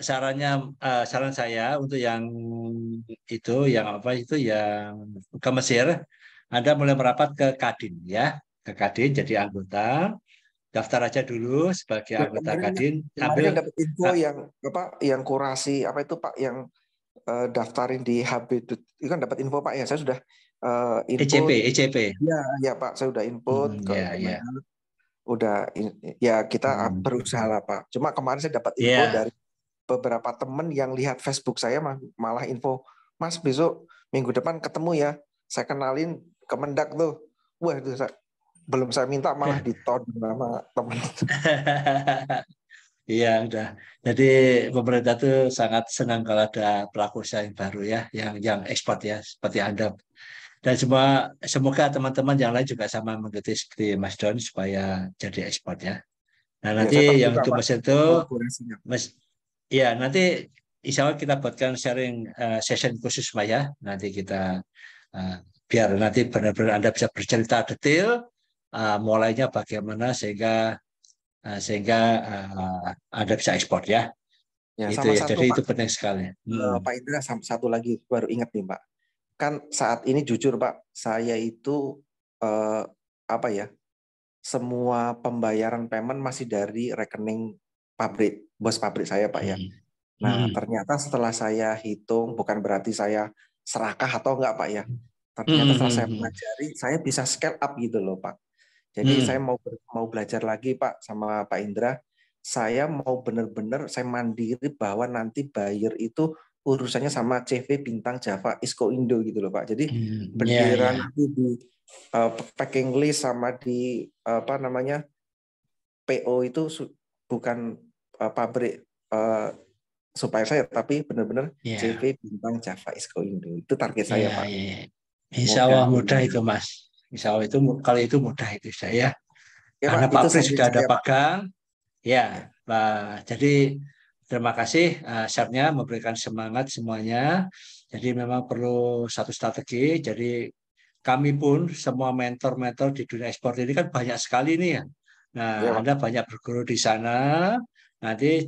[SPEAKER 2] saran saya untuk yang yang ke Mesir, Anda mulai merapat ke Kadin ya, jadi anggota, daftar aja dulu sebagai anggota Kadin.
[SPEAKER 8] Kemarin dapat info yang kurasi Pak, yang daftarin di HB itu kan dapat info, Pak ya, saya sudah input.
[SPEAKER 2] ECP.
[SPEAKER 8] Ya Pak, saya udah input udah kita berusaha lah, Pak. Cuma kemarin saya dapat info dari beberapa teman yang lihat Facebook saya, malah info, Mas, besok minggu depan ketemu ya, saya kenalin Kemendak tuh. Wah, itu belum saya minta malah ditodong sama teman.
[SPEAKER 2] Iya, udah. Jadi pemerintah tuh sangat senang kalau ada pelaku usaha yang baru ya, yang ekspor ya, seperti Anda. Dan semoga teman-teman yang lain juga sama mengikuti seperti Mas Don supaya jadi ekspor ya. Nah, nanti yang untuk Mesir itu, nanti insya Allah kita buatkan sharing session khusus, Pak ya. Nanti kita biar nanti benar-benar Anda bisa bercerita detail mulainya bagaimana sehingga Anda bisa ekspor ya. Itu ya. Jadi itu penting sekali.
[SPEAKER 8] Pak Indra, satu lagi baru ingat nih, Pak. Kan saat ini jujur, Pak, saya itu semua pembayaran payment masih dari rekening bos pabrik saya, Pak ya. Nah, ternyata setelah saya hitung, bukan berarti saya serakah atau enggak, Pak ya. Ternyata setelah saya pelajari, saya bisa scale up gitu loh, Pak. Jadi saya mau belajar lagi, Pak, sama Pak Indra. Saya mau benar-benar saya mandiri bahwa nanti buyer itu urusannya sama CV Bintang Java Isco Indo gitu loh, Pak. Jadi bendera nanti di packing list sama di PO itu bukan pabrik supplier saya, tapi benar-benar CV Bintang Java Isco Indo. Itu target saya, Pak.
[SPEAKER 2] Insya Allah mudah itu, Mas. Insya Allah itu kalau itu mudah itu saya. Karena Pak pabrik sudah ada pegang. Ya, Pak. Jadi terima kasih share-nya memberikan semangat semuanya. Jadi memang perlu satu strategi. Jadi kami pun semua mentor-mentor di dunia ekspor ini kan banyak sekali nih ya. Nah,
[SPEAKER 8] Ya, Pak.
[SPEAKER 2] Anda banyak berguru di sana. Nanti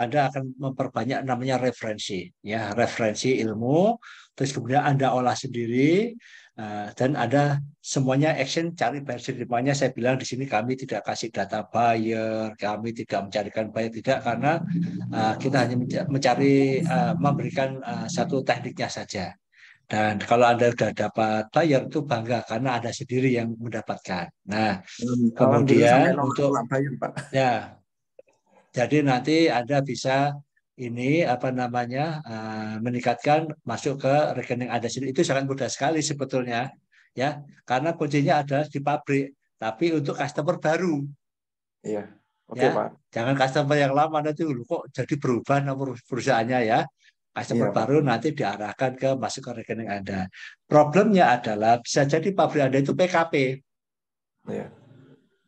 [SPEAKER 2] Anda akan memperbanyak namanya referensi, ya referensi ilmu. Terus kemudian Anda olah sendiri. Dan ada semuanya action cari versi depannya. Saya bilang di sini kami tidak kasih data buyer, kami tidak mencarikan buyer, tidak, karena kita hanya mencari memberikan satu tekniknya saja. Dan kalau Anda sudah dapat buyer itu bangga karena Anda sendiri yang mendapatkan. Nah,
[SPEAKER 8] Alhamdulillah sampai
[SPEAKER 2] kemudian
[SPEAKER 8] nomor
[SPEAKER 2] untuk
[SPEAKER 8] buyer, Pak.
[SPEAKER 2] ya, jadi nanti Anda bisa ini apa namanya meningkatkan masuk ke rekening Anda sendiri. Itu sangat mudah sekali sebetulnya, ya, karena kuncinya adalah di pabrik. Tapi untuk customer baru,
[SPEAKER 8] Iya, oke
[SPEAKER 2] ya,
[SPEAKER 8] Pak.
[SPEAKER 2] jangan customer yang lama nanti kok jadi berubah nomor perusahaannya ya. Customer
[SPEAKER 8] Iya Pak.
[SPEAKER 2] baru nanti diarahkan ke masuk ke rekening Anda. Problemnya adalah bisa jadi pabrik Anda itu PKP.
[SPEAKER 8] Iya.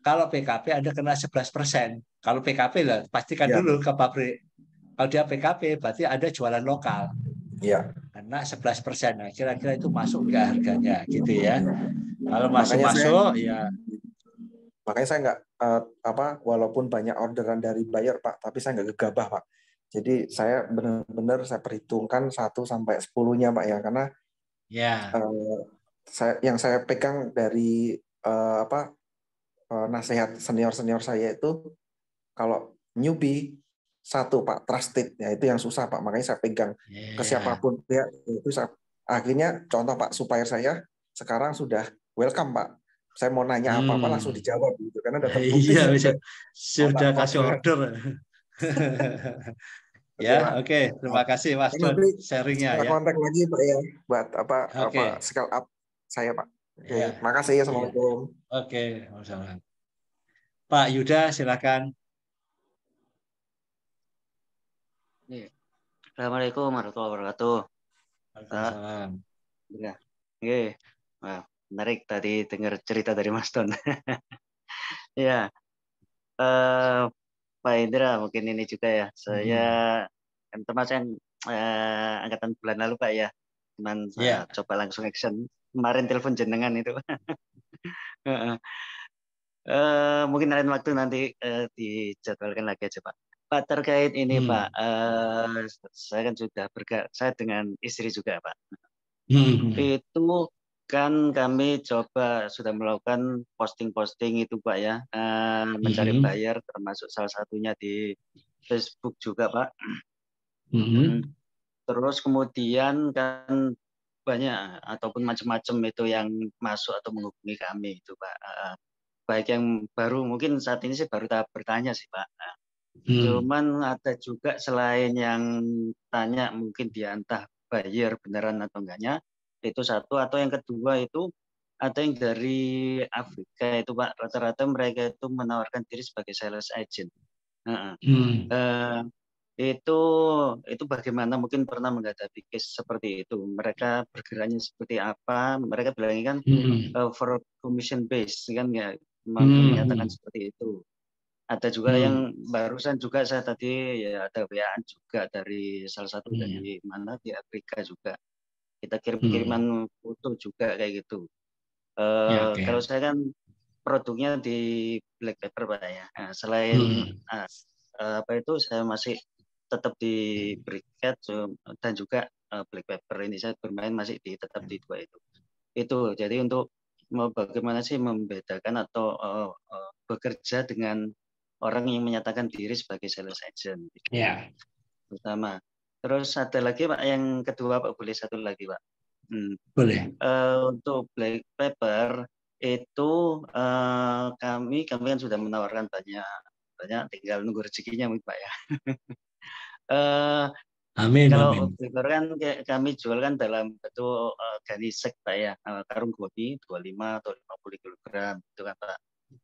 [SPEAKER 2] Kalau PKP Anda kena 11%. Kalau PKP lah pastikan
[SPEAKER 8] Iya,
[SPEAKER 2] dulu
[SPEAKER 8] Pak.
[SPEAKER 2] ke pabrik. Kalau dia PKP berarti ada jualan lokal.
[SPEAKER 8] Iya.
[SPEAKER 2] Karena 11%. Nah, kira-kira itu masuk nggak harganya gitu ya. Kalau masih
[SPEAKER 8] Makanya saya
[SPEAKER 2] masuk ya.
[SPEAKER 8] Makanya saya nggak walaupun banyak orderan dari buyer Pak, tapi saya nggak gegabah Pak. Jadi saya benar-benar saya perhitungkan 1 sampai 10-nya Pak ya, karena
[SPEAKER 2] Ya.
[SPEAKER 8] yang saya pegang dari nasihat senior-senior saya itu, kalau newbie 1 Pak, trusted ya, itu yang susah Pak. Makanya saya pegang ke siapapun ya, itu akhirnya contoh Pak, supplier saya sekarang sudah welcome Pak. Saya mau nanya apa-apa langsung dijawab gitu, karena udah terbukti
[SPEAKER 2] Iya, sudah
[SPEAKER 8] ada
[SPEAKER 2] kasih order. Ya, oke. Terima kasih Mas Don
[SPEAKER 8] nanti
[SPEAKER 2] sharingnya
[SPEAKER 8] saya
[SPEAKER 2] ya.
[SPEAKER 8] kontak lagi Pak ya, buat
[SPEAKER 2] Oke.
[SPEAKER 8] scale up saya Pak. Oke,
[SPEAKER 2] Ya.
[SPEAKER 8] makasih ya, Assalamualaikum.
[SPEAKER 2] Oke, Wassalamualaikum. Pak Yuda, silakan.
[SPEAKER 9] Assalamualaikum warahmatullahi wabarakatuh.
[SPEAKER 2] Waalaikumsalam.
[SPEAKER 9] Ya, oke. Wah, menarik tadi dengar cerita dari Mas Don. Ya, Pak Indra mungkin ini juga ya. Saya kan termasuk angkatan bulan lalu Pak ya. Cuman coba langsung action. Kemarin telepon jenengan itu. Mungkin lain waktu nanti dijadwalkan lagi aja Pak. Pak, terkait ini Pak, saya kan sudah saya dengan istri juga Pak. Itu kan kami coba sudah melakukan posting-posting itu Pak ya, mencari buyer, termasuk salah satunya di Facebook juga Pak. Terus kemudian kan banyak ataupun macam-macam itu yang masuk atau menghubungi kami itu Pak. Baik yang baru, mungkin saat ini sih baru tahap bertanya sih Pak. Cuman ada juga selain yang tanya mungkin dia entah buyer beneran atau enggaknya, itu satu. Atau yang kedua itu ada yang dari Afrika itu Pak, rata-rata mereka itu menawarkan diri sebagai sales agent. Itu bagaimana, mungkin pernah menghadapi case seperti itu, mereka bergeraknya seperti apa, mereka bilangnya kan for commission base kan ya, menyatakan seperti itu. Ada juga yang barusan juga saya tadi ya ada WA juga dari salah satu dari mana di Afrika juga, kita kirim-kiriman foto juga kayak gitu. Kalau saya kan produknya di Black Pepper Pak ya. Nah, selain apa itu saya masih tetap di Briquette dan juga Black Pepper ini saya bermain masih tetap di dua itu. Itu jadi untuk bagaimana sih membedakan atau bekerja dengan orang yang menyatakan diri sebagai sales agent.
[SPEAKER 2] Ya.
[SPEAKER 9] Pertama. Terus ada lagi Pak, yang kedua Pak, boleh satu lagi Pak.
[SPEAKER 2] Boleh.
[SPEAKER 9] Untuk Black Pepper itu kami kan sudah menawarkan banyak, tinggal nunggu rezekinya Pak ya.
[SPEAKER 2] Amin.
[SPEAKER 9] Kalau Black Pepper kan kami jual kan dalam bentuk ganisek Pak ya, karung kopi 25 atau 50 kg itu kan Pak.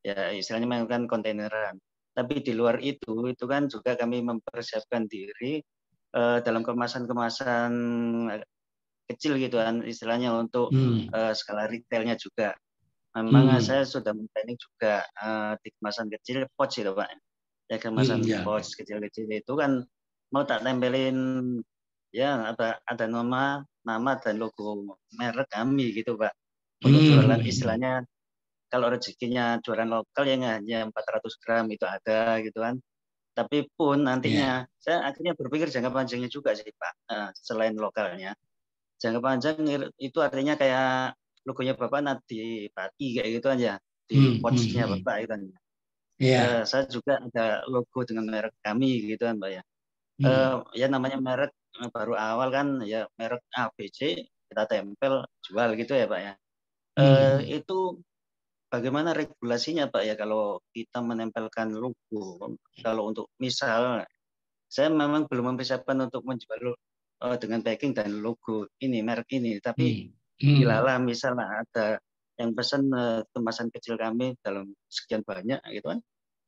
[SPEAKER 9] Ya istilahnya memang kan kontaineran. Tapi di luar itu kan juga kami mempersiapkan diri dalam kemasan-kemasan kecil gitu kan istilahnya untuk skala retailnya juga. Memang saya sudah planning juga di kemasan kecil pouch itu Pak. Ya kemasan pouch kecil-kecil itu kan mau tak tempelin ya ada nama dan logo merek kami gitu Pak. Untuk jualan istilahnya kalau rezekinya jualan lokal yang hanya 400 gram itu ada gitu kan. Tapi pun nantinya saya akhirnya berpikir jangka panjangnya juga sih Pak. Selain lokalnya. Jangka panjang itu artinya kayak logonya Bapak nanti pati kayak gitu aja. Di pouch-nya Bapak gitu kan. Saya juga ada logo dengan merek kami gitu kan Pak ya. Ya namanya merek baru awal kan ya merek ABC kita tempel jual gitu ya Pak ya. Itu bagaimana regulasinya Pak ya kalau kita menempelkan logo? Kalau untuk misal saya memang belum mempersiapkan untuk menjual dengan packing dan logo ini merek ini, tapi bila misalnya ada yang pesan kemasan kecil kami dalam sekian banyak gitu kan,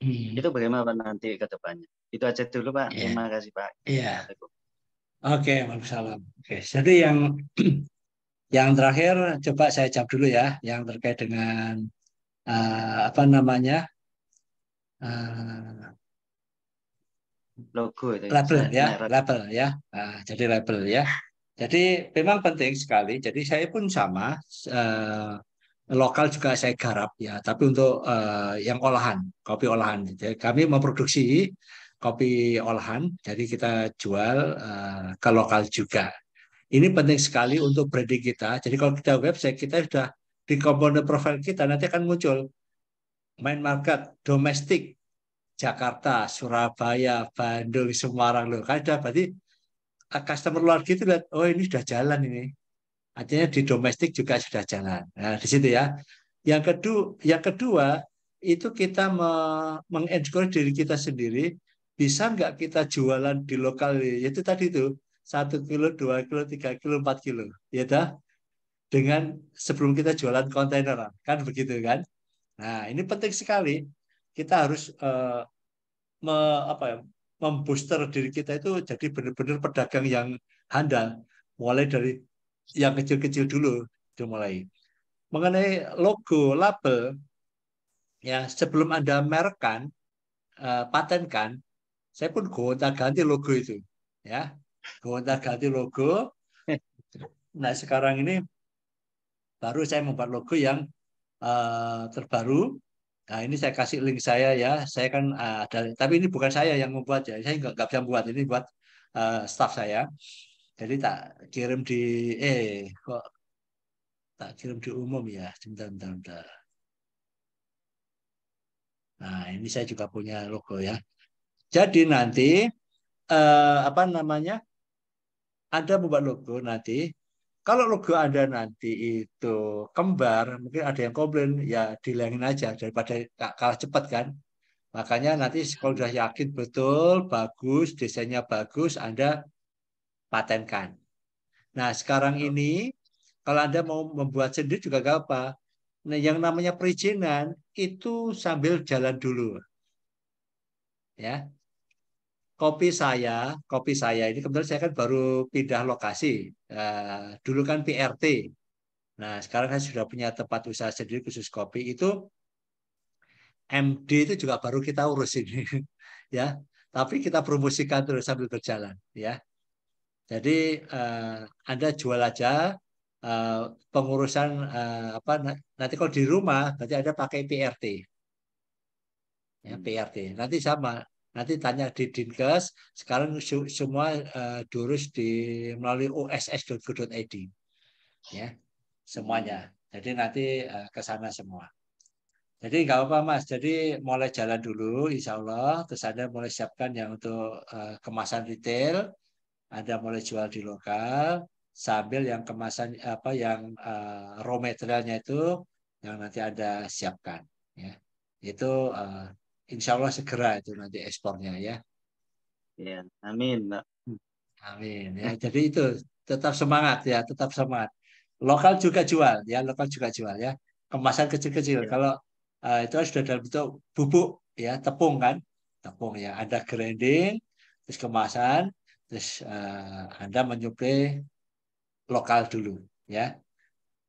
[SPEAKER 9] itu bagaimana Pak nanti ke depannya? Itu aja dulu Pak. Terima kasih Pak.
[SPEAKER 2] Iya. Oke, Waalaikumsalam. Oke, jadi yang terakhir coba saya jawab dulu ya, yang terkait dengan apa namanya
[SPEAKER 9] logo itu
[SPEAKER 2] label ya, label ya. Jadi label ya. Jadi memang penting sekali. Jadi saya pun sama. Lokal juga saya garap ya, tapi untuk yang olahan, kopi olahan. Jadi kami memproduksi kopi olahan, jadi kita jual ke lokal juga. Ini penting sekali untuk branding kita. Jadi kalau kita website kita sudah di komponen profil kita nanti akan muncul main market domestik Jakarta, Surabaya, Bandung, Semarang loh. Kan sudah berarti customer luar gitu lihat, oh ini sudah jalan ini. Artinya di domestik juga sudah jalan. Nah, di situ ya. Yang kedua itu kita mengencourage diri kita sendiri. Bisa nggak kita jualan di lokal? Itu tadi itu 1 kilo, 2 kilo, 3 kilo, 4 kilo. Ya dah. Dengan sebelum kita jualan kontainer. Kan begitu kan? Nah, ini penting sekali. Kita harus membooster diri kita itu jadi benar-benar pedagang yang handal. Mulai dari yang kecil-kecil dulu dimulai. Mengenai logo, label, ya sebelum Anda merekkan, patenkan, saya pun gonta-ganti logo itu, ya, gonta-ganti logo. Nah sekarang ini baru saya membuat logo yang terbaru. Nah ini saya kasih link saya ya, saya kan ada, tapi ini bukan saya yang membuat ya, saya nggak bisa buat, ini buat staff saya. Jadi tak kirim di kok tak kirim di umum ya. Bentar. Nah, ini saya juga punya logo ya. Jadi nanti apa namanya? Anda membuat logo nanti. Kalau logo Anda nanti itu kembar, mungkin ada yang komplain, ya dihilangin aja daripada kalah cepat kan. Makanya nanti kalau sudah yakin betul, bagus, desainnya bagus, Anda patenkan. Nah, sekarang ini kalau Anda mau membuat sendiri juga gak apa. Nah, yang namanya perizinan itu sambil jalan dulu. Ya. Kopi saya ini kebetulan saya kan baru pindah lokasi. Dulu kan PRT. Nah, sekarang saya sudah punya tempat usaha sendiri khusus kopi. Itu MD itu juga baru kita urus ini. Ya. Tapi kita promosikan terus sambil berjalan, ya. Jadi Anda jual aja pengurusan apa nanti kalau di rumah berarti ada pakai PRT. Ya, PRT. Nanti sama. Nanti tanya di Dinkes. Sekarang semua diurus melalui oss.go.id. Ya, semuanya. Jadi nanti ke sana semua. Jadi nggak apa-apa Mas. Jadi mulai jalan dulu, Insya Allah. Terus Anda mulai siapkan yang untuk kemasan retail. Anda mulai jual di lokal. Sambil yang kemasan apa yang raw materialnya itu yang nanti Anda siapkan. Ya, itu Insya Allah segera itu nanti ekspornya ya.
[SPEAKER 9] Ya, amin, Mbak.
[SPEAKER 2] Amin ya. Jadi itu tetap semangat ya, tetap semangat. Lokal juga jual ya, lokal juga jual ya. Kemasan kecil-kecil. Ya. Kalau itu sudah dalam bentuk bubuk ya, tepung kan, tepung ya. Ada grinding, terus kemasan, terus Anda menyuplai lokal dulu ya.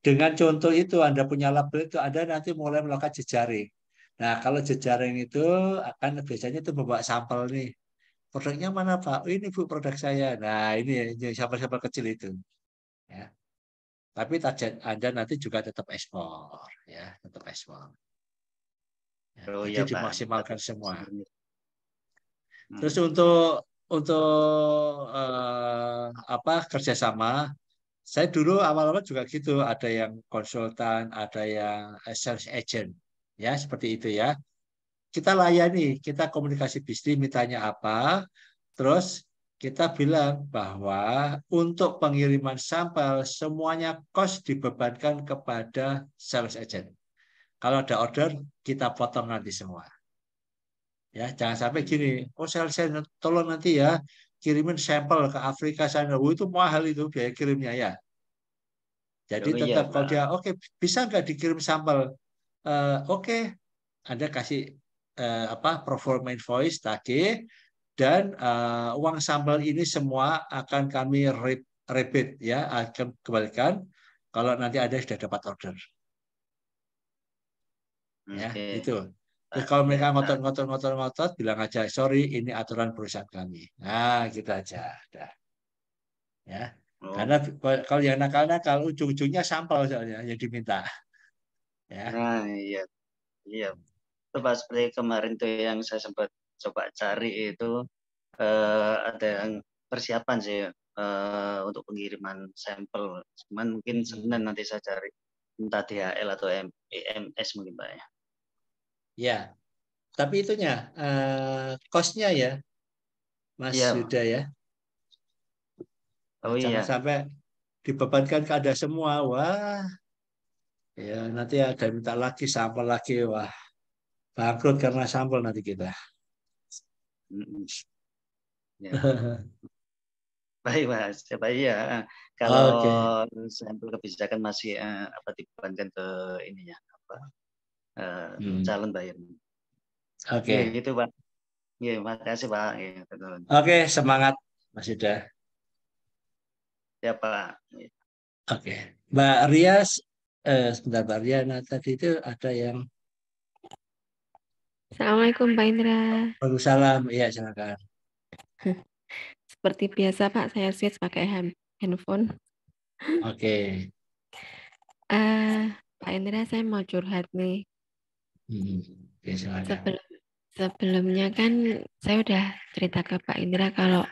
[SPEAKER 2] Dengan contoh itu Anda punya label itu Anda nanti mulai melakukan jejaring. Nah, kalau jejaring itu akan biasanya itu membawa sampel nih. produknya mana Pak? Oh, ini Bu produk saya. Nah ini sampel-sampel kecil itu. Ya. Tapi target Anda nanti juga tetap ekspor, ya, tetap ekspor. Ya,
[SPEAKER 9] Oh
[SPEAKER 2] jadi
[SPEAKER 9] iya Pak.
[SPEAKER 2] dimaksimalkan semua. Terus
[SPEAKER 9] Hmm.
[SPEAKER 2] untuk kerjasama, saya dulu awal-awal juga gitu, ada yang konsultan, ada yang sales agent, ya seperti itu ya. Kita layani, kita komunikasi bisnis, mintanya apa, terus kita bilang bahwa untuk pengiriman sampel semuanya cost dibebankan kepada sales agent. Kalau ada order, kita potong nanti semua. Ya, jangan sampai gini, oh sales agent tolong nanti ya kirimin sampel ke Afrika sana. Oh, itu mahal itu biaya kirimnya ya. Jadi
[SPEAKER 9] Oh iya
[SPEAKER 2] tetap kalau
[SPEAKER 9] Pak.
[SPEAKER 2] dia oke, bisa nggak dikirim sampel? Oke, Anda kasih performance invoice tagih, dan uang sampel ini semua akan kami rebate ya, akan kembalikan kalau nanti Anda sudah dapat order. Ya, itu. Terus kalau mereka ngotot, bilang aja, sorry, ini aturan perusahaan kami. Nah, gitu aja. Udah. Ya. Karena kalau yang nakal-nakal, ujung-ujungnya sampel soalnya yang diminta. Ya.
[SPEAKER 9] Nah, iya. Iya. Itu Pak, seperti kemarin tuh yang saya sempat coba cari itu ada yang persiapan sih untuk pengiriman sampel. Cuman mungkin Senin nanti saya cari entah DHL atau EMS mungkin Pak ya.
[SPEAKER 2] Ya. Tapi itunya cost-nya ya, Mas Yuda ya.
[SPEAKER 9] Oh
[SPEAKER 2] Jangan
[SPEAKER 9] iya.
[SPEAKER 2] sampai dibebankan ke Anda semua. Wah, ya nanti ada minta lagi sampel lagi. Wah, bangkrut karena sampel nanti kita.
[SPEAKER 9] Ya. Baik Mas, baik ya. Kalau sampel kebijakan masih dibebankan ke ininya calon bayar.
[SPEAKER 2] Oke.
[SPEAKER 9] Gitu Pak. Iya, makasih Pak.
[SPEAKER 2] Oke, semangat Mas Yuda.
[SPEAKER 9] Ya Pak.
[SPEAKER 2] Oke, Mbak Rias, sebentar Mbak Riana tadi itu ada yang.
[SPEAKER 10] Assalamualaikum Pak Indra.
[SPEAKER 2] Waalaikumsalam, iya silakan.
[SPEAKER 10] Seperti biasa Pak, saya switch pakai handphone.
[SPEAKER 2] Oke.
[SPEAKER 10] Pak Indra, saya mau curhat nih.
[SPEAKER 2] Oke, silakan.
[SPEAKER 10] Sebelumnya kan saya udah cerita ke Pak Indra kalau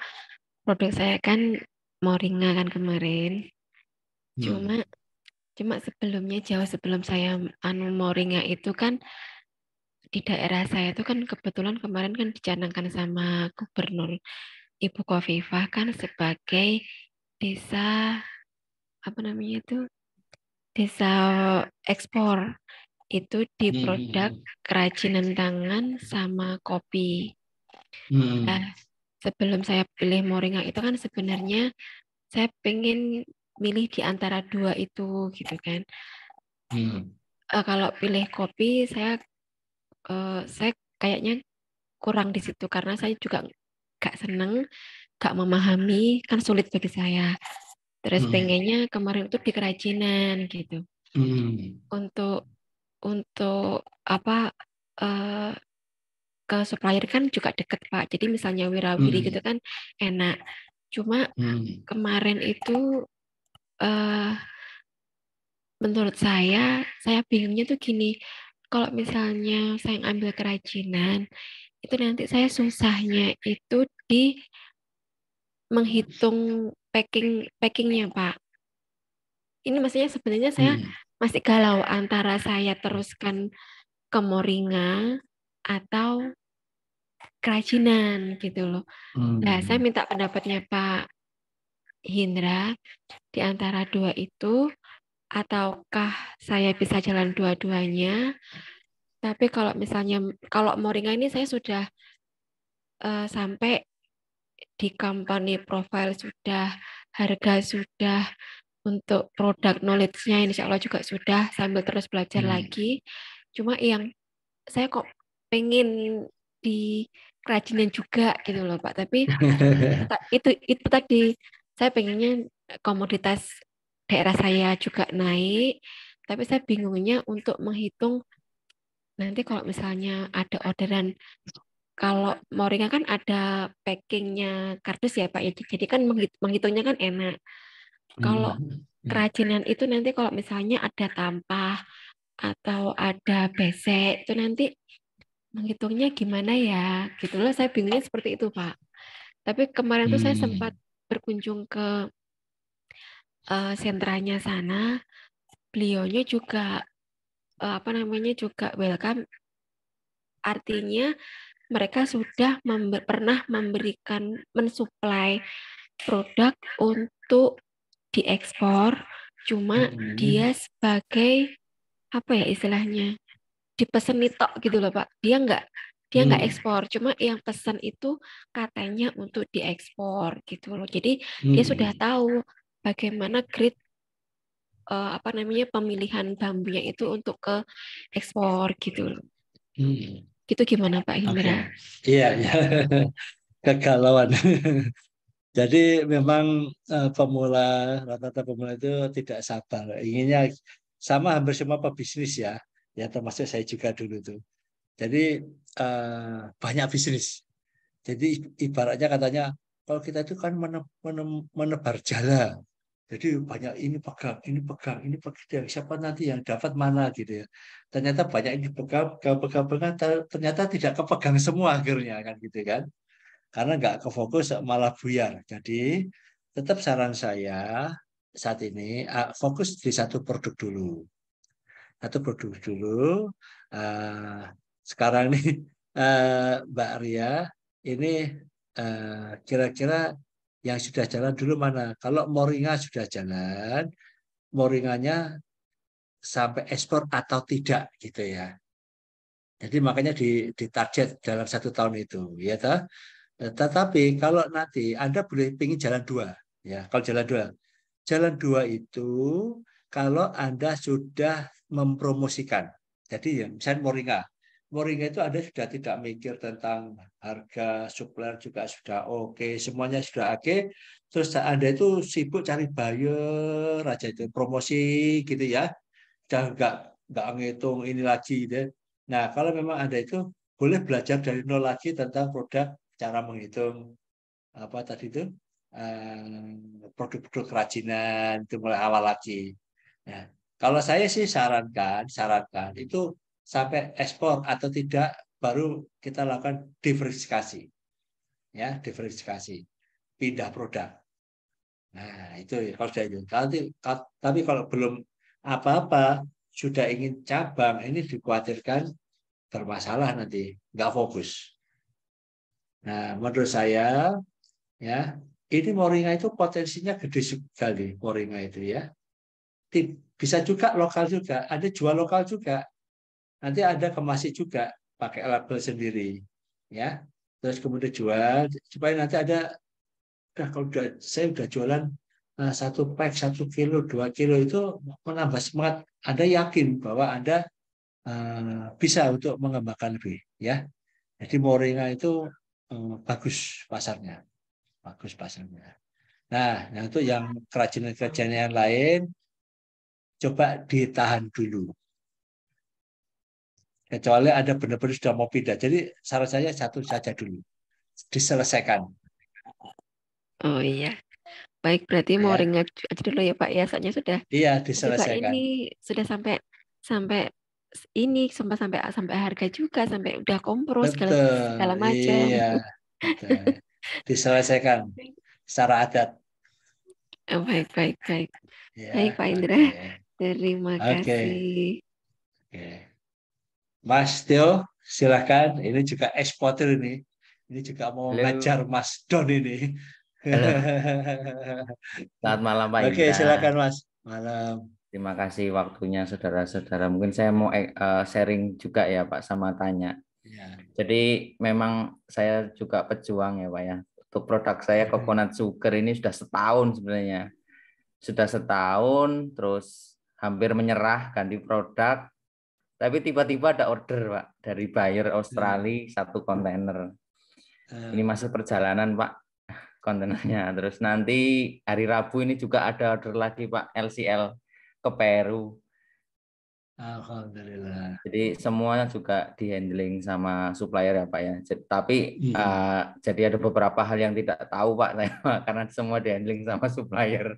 [SPEAKER 10] produk saya kan Moringa kan kemarin. Cuma sebelumnya jauh sebelum saya Moringa itu kan di daerah saya itu kan kebetulan kemarin kan dicanangkan sama Gubernur Ibu Khofifah kan sebagai desa desa ekspor itu di produk kerajinan tangan sama kopi. Nah, sebelum saya pilih Moringa itu kan sebenarnya saya pengen milih di antara dua itu gitu kan. Kalau pilih kopi saya kayaknya kurang di situ karena saya juga gak seneng, gak memahami, kan sulit bagi saya. Terus pengennya kemarin itu di kerajinan gitu. Untuk ke supplier kan juga deket Pak. Jadi misalnya Wirawiri gitu kan enak. Cuma kemarin itu menurut saya bingungnya tuh gini. Kalau misalnya saya ambil kerajinan, itu nanti saya susahnya itu di menghitung packingnya Pak. Ini maksudnya sebenarnya saya masih galau antara saya teruskan ke Moringa atau kerajinan gitu loh. Nah, saya minta pendapatnya Pak Hindra di antara dua itu, ataukah saya bisa jalan dua-duanya. Tapi kalau misalnya kalau Moringa ini saya sudah sampai di company profile sudah, harga sudah, untuk produk knowledge-nya insya Allah juga sudah, sambil terus belajar lagi. Cuma yang saya kok pengen di kerajinan juga gitu loh Pak. Tapi itu tadi saya pengennya komoditas daerah saya juga naik, tapi saya bingungnya untuk menghitung nanti kalau misalnya ada orderan kalau Moringa kan ada packingnya kardus ya Pak ya. Jadi kan menghitungnya kan enak. Kalau kerajinan itu nanti kalau misalnya ada tampah atau ada besek itu nanti menghitungnya gimana ya? Gitu loh, saya bingungnya seperti itu Pak. Tapi kemarin tuh saya sempat berkunjung ke sentranya sana. Beliaunya juga juga welcome. Artinya mereka sudah pernah memberikan mensuplai produk untuk diekspor, cuma dia sebagai apa ya istilahnya dipesan tok gitu loh Pak. Dia nggak ekspor, cuma yang pesan itu katanya untuk diekspor gitu loh. Jadi dia sudah tahu bagaimana grade pemilihan bambunya itu untuk ke ekspor gitu loh. Gitu gimana Pak Hindra?
[SPEAKER 2] Iya, ya. Kegalauan. Jadi memang rata-rata pemula itu tidak sabar. Inginnya sama hampir semua pebisnis ya. Ya termasuk saya juga dulu tuh. Jadi banyak bisnis. Jadi ibaratnya katanya kalau kita itu kan menebar jala. Jadi banyak ini pegang, ini pegang, ini pegang. Siapa nanti yang dapat mana gitu ya. Ternyata banyak ini pegang, ternyata tidak kepegang semua akhirnya kan gitu kan. Karena nggak kefokus malah buyar. Jadi tetap saran saya saat ini fokus di satu produk dulu. Satu produk dulu. Sekarang nih Mbak Ria, ini kira-kira yang sudah jalan dulu mana? Kalau Moringa sudah jalan, Moringanya sampai ekspor atau tidak gitu ya. Jadi makanya ditarget dalam 1 tahun itu, ya toh. Tetapi kalau nanti Anda boleh ingin jalan 2, ya. Kalau jalan dua itu kalau Anda sudah mempromosikan. Jadi ya, misalnya Moringa itu Anda sudah tidak mikir tentang harga, supplier juga sudah oke, semuanya sudah oke. Terus Anda itu sibuk cari buyer aja itu promosi gitu ya. Sudah nggak ngitung ini lagi gitu. Nah, kalau memang Anda itu boleh belajar dari nol lagi tentang produk, cara menghitung apa tadi itu produk-produk kerajinan itu mulai awal lagi. Nah, kalau saya sih sarankan itu sampai ekspor atau tidak baru kita lakukan diversifikasi, ya diversifikasi, pindah produk. Nah itu kalau sudah itu. Tapi kalau belum apa-apa sudah ingin cabang, ini dikhawatirkan bermasalah nanti, nggak fokus. Nah menurut saya ya ini Moringa itu potensinya gede sekali Moringa itu ya. Bisa juga lokal juga, ada jual lokal juga. Nanti ada kemasih juga pakai label sendiri, ya. Terus kemudian jual supaya nanti ada. Nah, kalau saya udah jualan 1 pack 1 kilo 2 kilo itu menambah semangat. Anda yakin bahwa Anda bisa untuk mengembangkan lebih, ya. Jadi Moringa itu bagus pasarnya, Nah, untuk yang kerajinan-kerajinan yang lain coba ditahan dulu. Kecuali ada benar-benar sudah mau pindah. Jadi saran saya satu saja dulu. Diselesaikan.
[SPEAKER 10] Oh iya. Baik, berarti Moringa aja dulu ya Pak ya. Soalnya sudah
[SPEAKER 2] diselesaikan.
[SPEAKER 10] Ini sudah sampai ini sampai harga juga, sampai udah kompro segala macam.
[SPEAKER 2] Iya. Betul. Diselesaikan secara adat.
[SPEAKER 10] Oh, baik.
[SPEAKER 2] Ya,
[SPEAKER 10] baik Pak Indra. Terima kasih.
[SPEAKER 2] Mas Tio, silakan. Ini juga eksportir ini. Ini juga mau ngajar Mas Don ini.
[SPEAKER 11] Selamat malam Pak Indra.
[SPEAKER 2] Oke, silakan Mas. Malam.
[SPEAKER 11] Terima kasih waktunya saudara-saudara. Mungkin saya mau sharing juga ya Pak sama tanya.
[SPEAKER 2] Ya.
[SPEAKER 11] Jadi memang saya juga pejuang ya Pak ya. Untuk produk saya coconut sugar ini sudah setahun sebenarnya. Sudah setahun terus hampir menyerah ganti produk. Tapi tiba-tiba ada order Pak dari buyer Australia 1 kontainer. Ini masih perjalanan Pak kontainernya. Terus nanti hari Rabu ini juga ada order lagi Pak LCL ke Peru.
[SPEAKER 2] Alhamdulillah.
[SPEAKER 11] Jadi semuanya juga di-handling sama supplier ya Pak ya. Tapi jadi ada beberapa hal yang tidak tahu Pak saya karena semua di-handling sama supplier.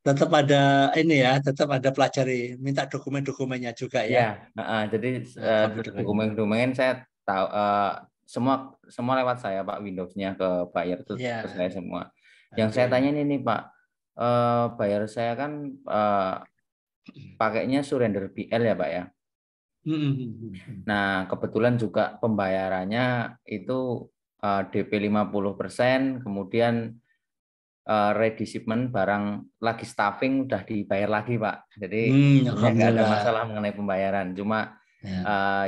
[SPEAKER 2] Tetap ada ini ya, tetap ada pelajari, minta dokumen-dokumennya juga ya.
[SPEAKER 11] Ya, jadi dokumen-dokumen saya tahu semua lewat saya Pak, Windows-nya ke buyer itu ke saya semua. Yang saya tanya ini Pak, buyer saya kan pakainya surrender BL ya Pak ya. Nah, kebetulan juga pembayarannya itu DP 50%, kemudian ready shipment barang lagi staffing udah dibayar lagi Pak. Jadi nggak ada masalah mengenai pembayaran. Cuma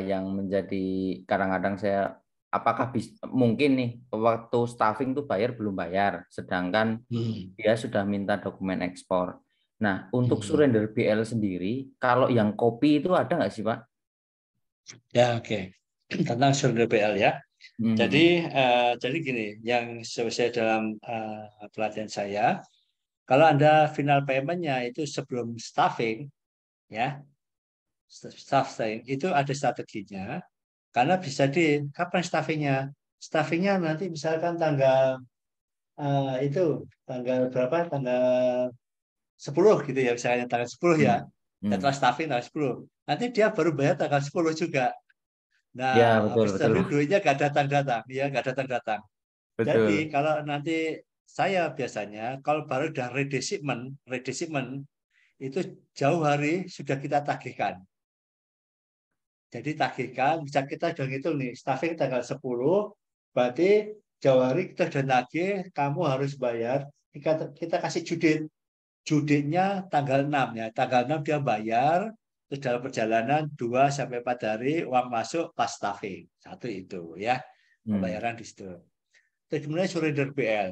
[SPEAKER 11] yang menjadi kadang-kadang saya apakah mungkin nih waktu staffing tuh bayar belum bayar, sedangkan dia sudah minta dokumen ekspor. Nah, untuk surrender BL sendiri, kalau yang kopi itu ada nggak sih Pak?
[SPEAKER 2] Ya, oke. Tentang surrender BL ya. Jadi gini, yang sesuai dalam pelatihan saya, kalau Anda final payment-nya itu sebelum staffing, ya, staffing itu ada strateginya, karena bisa kapan staffingnya? Staffingnya nanti misalkan tanggal tanggal berapa? Tanggal 10 gitu ya, misalnya tanggal 10 ya. Setelah staffing tanggal 10. Nanti dia baru bayar tanggal 10 juga. Nah,
[SPEAKER 11] ya, betul,
[SPEAKER 2] habis itu duitnya gak datang-datang, ya gak datang-datang. Jadi kalau nanti saya biasanya kalau baru udah ready shipment itu jauh hari sudah kita tagihkan. Jadi tagihkan, bisa kita udah ngitung nih, staffing tanggal 10, berarti jauh hari kita udah nagih, kamu harus bayar, kita kasih juditnya tanggal 6 ya, tanggal 6 dia bayar. Terus dalam perjalanan 2-4 hari uang masuk pas staffing. Satu itu ya. Pembayaran di situ. Terus kemudian surrender BL.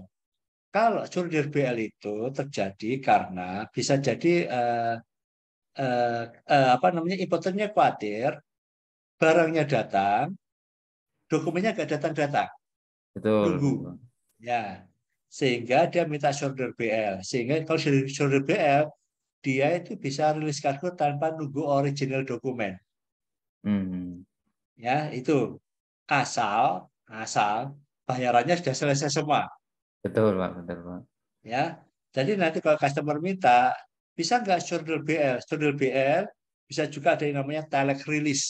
[SPEAKER 2] Kalau surrender BL itu terjadi karena bisa jadi importernya khawatir barangnya datang, dokumennya nggak datang-datang. Nunggu. Ya. Sehingga dia minta surrender BL. Sehingga kalau surrender BL dia itu bisa rilis kargo tanpa nunggu original dokumen. Ya, itu asal bayarannya sudah selesai semua.
[SPEAKER 11] Betul Pak.
[SPEAKER 2] Ya, jadi nanti kalau customer minta, bisa nggak surrender BL? Surrender BL bisa juga ada yang namanya telex release.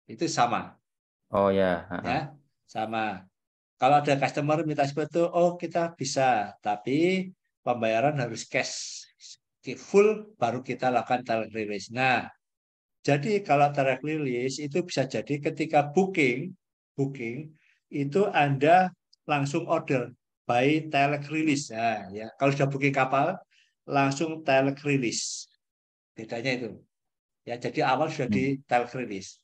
[SPEAKER 2] Itu sama.
[SPEAKER 11] Oh ya.
[SPEAKER 2] Ya, sama. Kalau ada customer minta seperti itu, oh kita bisa, tapi pembayaran harus cash full baru kita lakukan telex release. Nah, jadi kalau telex release itu bisa jadi ketika booking itu Anda langsung order by telex release. Nah, ya, kalau sudah booking kapal langsung telex release. Bedanya itu. Ya, jadi awal sudah di telex release.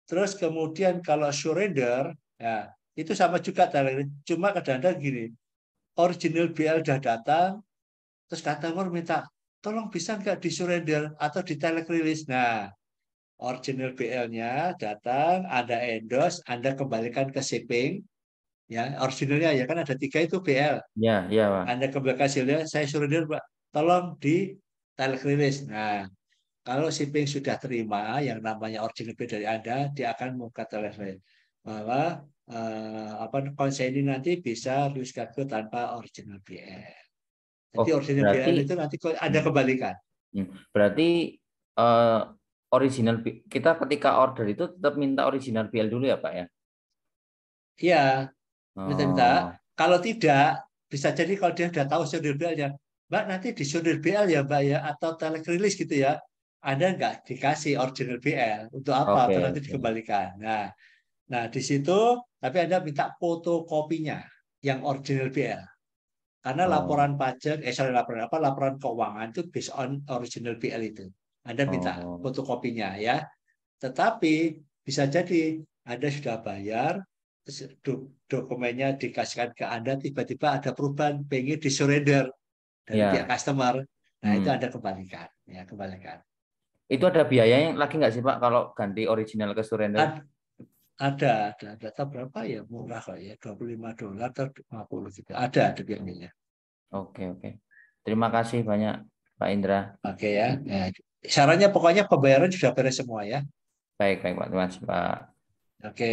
[SPEAKER 2] Terus kemudian kalau surrender, ya itu sama juga telex release. Cuma kadang-kadang gini, original BL sudah datang, terus customer minta, tolong bisa nggak di surrender atau di telex release. Nah, original BL-nya datang, Anda endorse, Anda kembalikan ke shipping, ya originalnya ya kan ada 3 itu BL.
[SPEAKER 11] Ya, Pak.
[SPEAKER 2] Anda kembalikan hasilnya, saya surrender Pak, tolong di telex release. Nah, kalau shipping sudah terima yang namanya original BL dari Anda, dia akan membuka telex release bahwa konsigning nanti bisa rilis kargo tanpa original BL. Jadi original BL itu nanti Anda kembalikan.
[SPEAKER 11] Berarti original kita ketika order itu tetap minta original BL dulu ya Pak ya?
[SPEAKER 2] Iya, minta. Kalau tidak, bisa jadi kalau dia sudah tahu surrender BL-nya, Mbak nanti di surrender BL ya Mbak ya, atau telex release gitu ya, Anda nggak dikasih original BL. Untuk apa? Nanti dikembalikan. Nah di situ, tapi Anda minta fotokopinya yang original BL. Karena laporan pajak, laporan keuangan itu based on original BL itu. Anda minta fotokopinya ya. Tetapi bisa jadi Anda sudah bayar, dokumennya dikasihkan ke Anda, tiba-tiba ada perubahan, pengen disurrender dari pihak customer. Nah itu Anda kembalikan. Ya, kembalikan.
[SPEAKER 11] Itu ada biayanya lagi nggak sih Pak kalau ganti original ke surrender?
[SPEAKER 2] Ada data berapa ya, murah kok ya, $25 atau 50 gitu. Ada biayanya.
[SPEAKER 11] Oke. Terima kasih banyak Pak Indra.
[SPEAKER 2] Oke ya. Syaratnya pokoknya pembayaran sudah beres semua ya.
[SPEAKER 11] Baik, baik Pak. Terima kasih Pak.
[SPEAKER 2] Oke,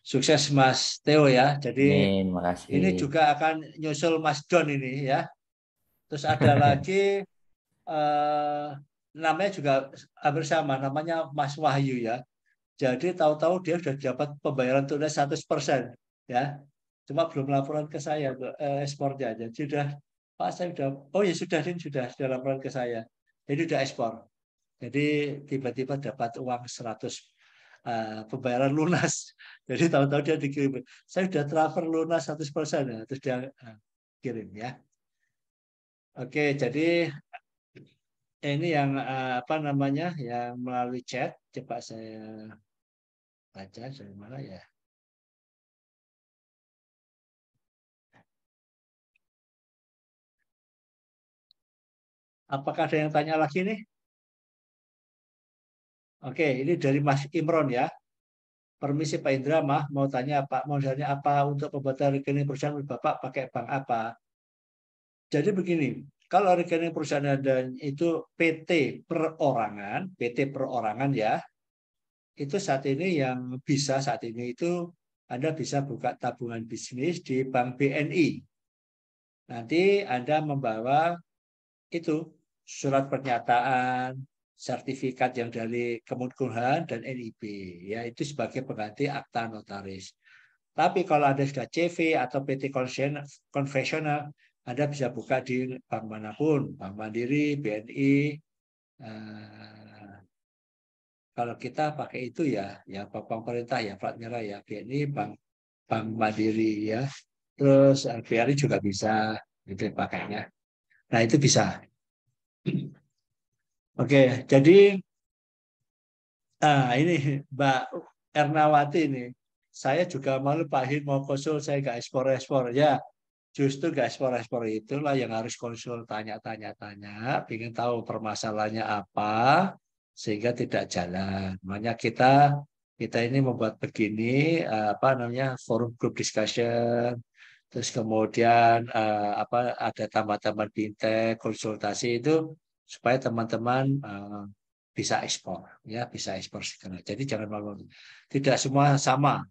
[SPEAKER 2] sukses Mas Theo ya. Jadi
[SPEAKER 11] Amin, makasih.
[SPEAKER 2] ini juga akan nyusul Mas Don ini ya. Terus ada lagi namanya juga hampir sama, namanya Mas Wahyu ya. Jadi tahu-tahu dia sudah dapat pembayaran tunai 100% ya. Cuma belum laporan ke saya ekspornya aja. Sudah Pak saya sudah, oh ya sudah Din, sudah laporan ke saya. Jadi sudah ekspor. Jadi tiba-tiba dapat uang 100 pembayaran lunas. Jadi tahu-tahu dia dikirim. Saya sudah transfer lunas 100% ya. Terus dia kirim ya. Oke, jadi ini yang apa namanya, yang melalui chat. Coba saya baca dari mana ya. Apakah ada yang tanya lagi nih? Oke, ini dari Mas Imron ya. Permisi Pak Indra, mau tanya Pak, modalnya apa untuk pembuatan rekening perusahaan Bapak pakai bank apa? Jadi begini, kalau rekening perusahaan Anda itu PT perorangan ya, itu saat ini yang bisa saat ini itu Anda bisa buka tabungan bisnis di Bank BNI. Nanti Anda membawa itu surat pernyataan, sertifikat yang dari Kemenkumham dan NIB, ya itu sebagai pengganti akta notaris. Tapi kalau Anda sudah CV atau PT konvensional, Anda bisa buka di bank manapun, Bank Mandiri, BNI. Kalau kita pakai itu ya bank pemerintah ya, plat merah ya, BNI, Bank Mandiri ya. Terus BRI juga bisa itu pakainya. Nah itu bisa. Oke, jadi ini Mbak Ernawati ini, saya juga malu Pak Hin mau konsul, saya nggak ekspor-ekspor. Ya, justru nggak ekspor-ekspor itulah yang harus konsul, tanya-tanya, ingin tahu permasalahannya apa, sehingga tidak jalan. Makanya kita ini membuat begini, apa namanya, forum group discussion, terus kemudian ada tambahan-tambahan fintech, konsultasi itu supaya teman-teman bisa ekspor, ya bisa ekspor segera. Jadi jangan malu. Tidak semua sama.